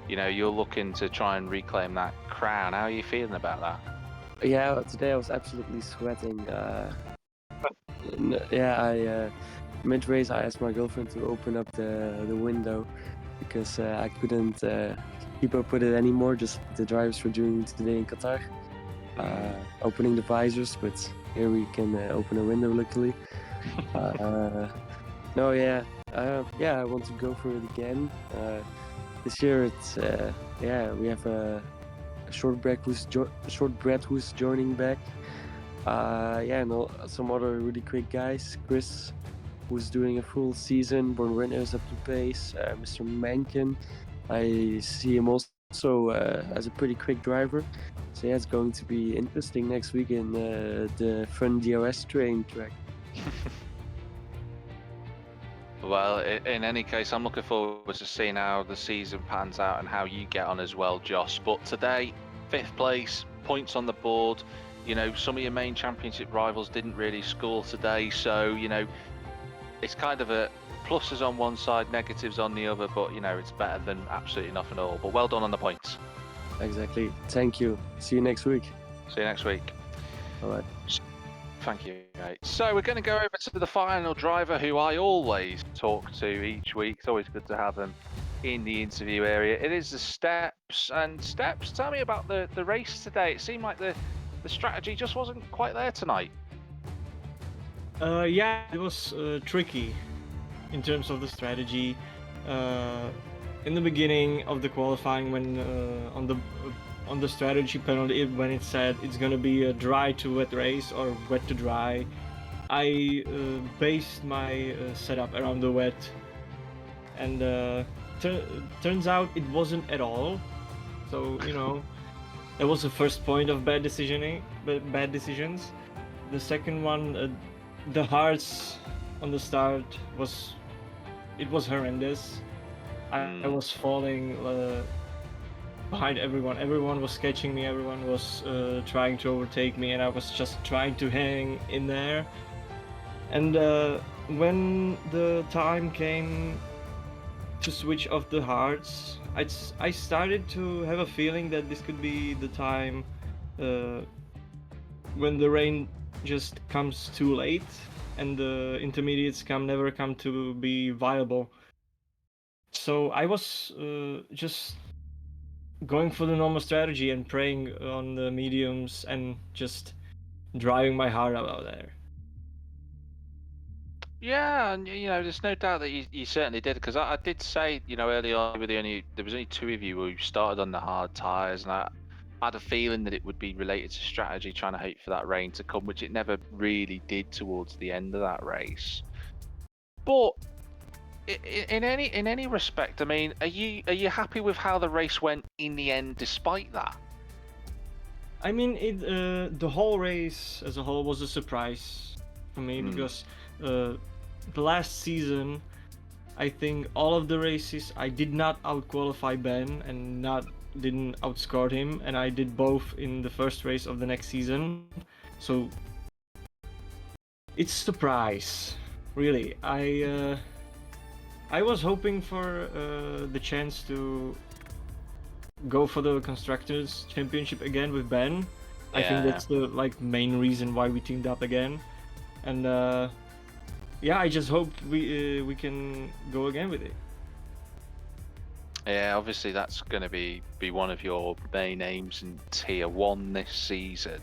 You're looking to try and reclaim that crown. How are you feeling about that?
Yeah, today I was absolutely sweating. Yeah, mid-race I asked my girlfriend to open up the window because I couldn't keep up with it anymore. Just the drivers were doing it today in Qatar, opening the visors, but here we can open a window luckily. No, yeah, I want to go for it again. This year it's we have a Shortbread who's joining back. And some other really quick guys. Chris, who's doing a full season. Born Runner is up to pace. Mr. Mankin, I see him also as a pretty quick driver. So yeah, it's going to be interesting next week in the fun DRS train track.
Well, in any case, I'm looking forward to seeing how the season pans out and how you get on as well, Josh. But today, 5th place, points on the board. You know, some of your main championship rivals didn't really score today, so, you know, it's kind of a pluses on one side, negatives on the other, but, you know, it's better than absolutely nothing at all. But well done on the points.
Exactly. Thank you. See you next week.
See you next week.
All right.
Thank you, mate. So we're going to go over to the final driver, who I always talk to each week. It's always good to have them in the interview area. It is the Steps. And Steps, tell me about the race today. It seemed like the strategy just wasn't quite there tonight.
Yeah, it was tricky in terms of the strategy. In the beginning of the qualifying, when on the strategy panel, when it said it's gonna be a dry to wet race or wet to dry, I based my setup around the wet, and turns out it wasn't at all. So you know, that was the first point of bad decisions. The second one, the hards on the start was horrendous. I was falling behind everyone. Everyone was catching me. Everyone was trying to overtake me, and I was just trying to hang in there. And when the time came to switch off the hards, I started to have a feeling that this could be the time when the rain just comes too late and the intermediates never come to be viable. So I was just going for the normal strategy and praying on the mediums and just driving my heart out there.
Yeah, and you know, there's no doubt that you certainly did, because I did say, you know, early on, there was only 2 of you who started on the hard tyres, and I had a feeling that it would be related to strategy, trying to hope for that rain to come, which it never really did towards the end of that race. But in any respect, I mean, are you happy with how the race went in the end, despite that?
I mean, the whole race as a whole was a surprise for me because the last season, I think all of the races I did not outqualify Ben and didn't outscore him, and I did both in the first race of the next season. So it's a surprise, really. I was hoping for the chance to go for the Constructors Championship again with Ben. I think that's the main reason why we teamed up again, and yeah, I just hope we can go again with it.
Yeah, obviously that's going to be one of your main aims in Tier 1 this season.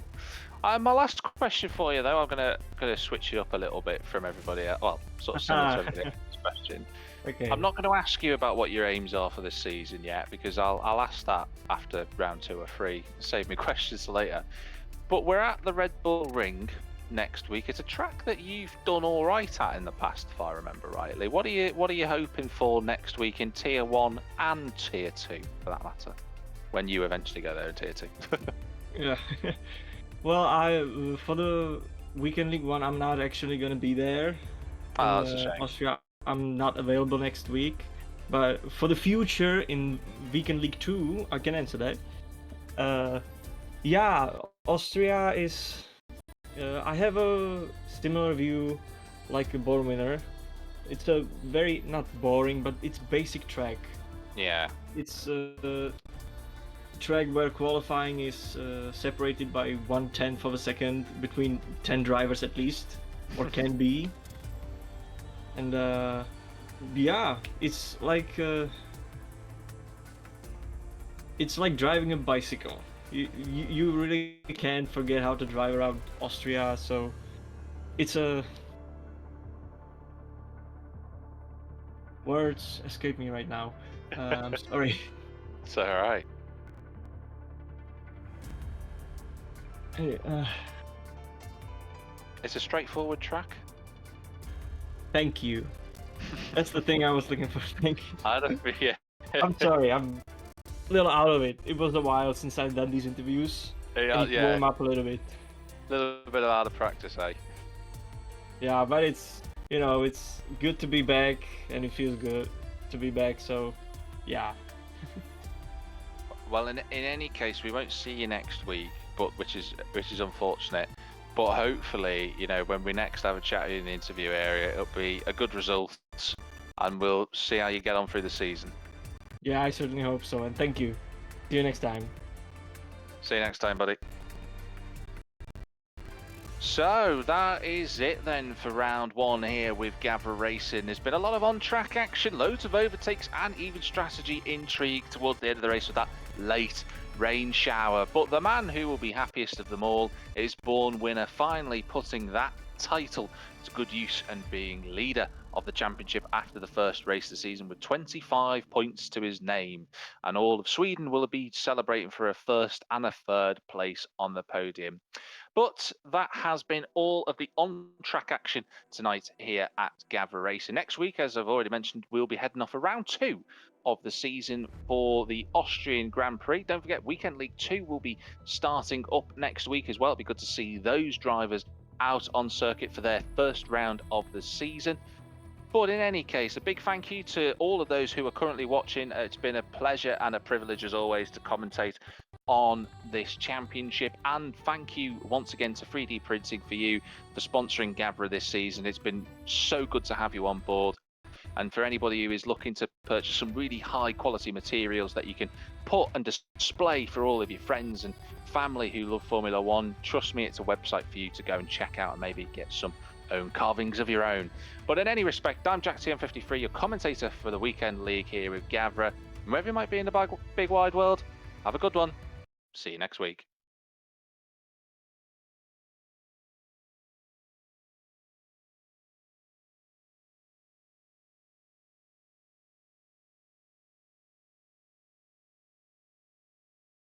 My last question for you, though, I'm gonna switch you up a little bit from everybody else. Well, sort of similar to everything else question.
Okay.
I'm not going to ask you about what your aims are for this season yet, because I'll ask that after round 2 or 3. Save me questions for later. But we're at the Red Bull Ring next week. It's a track that you've done all right at in the past, if I remember rightly. What are you hoping for next week in Tier 1 and Tier 2, for that matter, when you eventually go there in Tier 2?
Yeah. Well, for the Weekend League 1, I'm not actually gonna be there.
Oh, that's a shame.
Austria, I'm not available next week. But for the future in Weekend League 2, I can answer that. Yeah, Austria is. I have a similar view like a born winner. It's a very, not boring, but it's basic track.
Yeah.
It's a track where qualifying is separated by 1/10 of a second between 10 drivers at least, or can be. And yeah, it's like driving a bicycle. You really can't forget how to drive around Austria, so it's a... Words escape me right now. I'm sorry.
It's alright.
Hey,
It's a straightforward track.
thank you. That's the thing I was looking for. Thank you.
I don't. Yeah.
I'm sorry, I'm a little out of it. It was a while since I've done these interviews. I need to warm up a little bit.
A little bit of out of practice, eh?
Yeah, but it's you know, it's good to be back, and it feels good to be back. So, yeah.
Well, in any case, we won't see you next week, but which is unfortunate. But hopefully, you know, when we next have a chat in the interview area, it'll be a good result, and we'll see how you get on through the season.
Yeah, I certainly hope so, and thank you. See you next time.
See you next time, buddy. So that is it then for round one here with Gavra Racing. There's been a lot of on-track action, loads of overtakes and even strategy intrigue towards the end of the race with that late rain shower. But the man who will be happiest of them all is Born Winner, finally putting that title to good use and being leader of the championship after the first race of the season with 25 points to his name. And all of Sweden will be celebrating for a first and a third place on the podium. But that has been all of the on-track action tonight here at Gavra Racing. Next week, as I've already mentioned, we'll be heading off for round 2 of the season for the Austrian Grand Prix. Don't forget, Weekend League 2 will be starting up next week as well. It'll be good to see those drivers out on circuit for their first round of the season. But in any case, a big thank you to all of those who are currently watching. It's been a pleasure and a privilege, as always, to commentate on this championship. And thank you once again to 3Dprinting4u for sponsoring Gavra this season. It's been so good to have you on board. And for anybody who is looking to purchase some really high quality materials that you can put and display for all of your friends and family who love Formula One, trust me, it's a website for you to go and check out and maybe get some own carvings of your own. But in any respect, I'm JackTM53, your commentator for the Weekend League here with Gavra. And wherever you might be in the big wide world, have a good one. See you next week.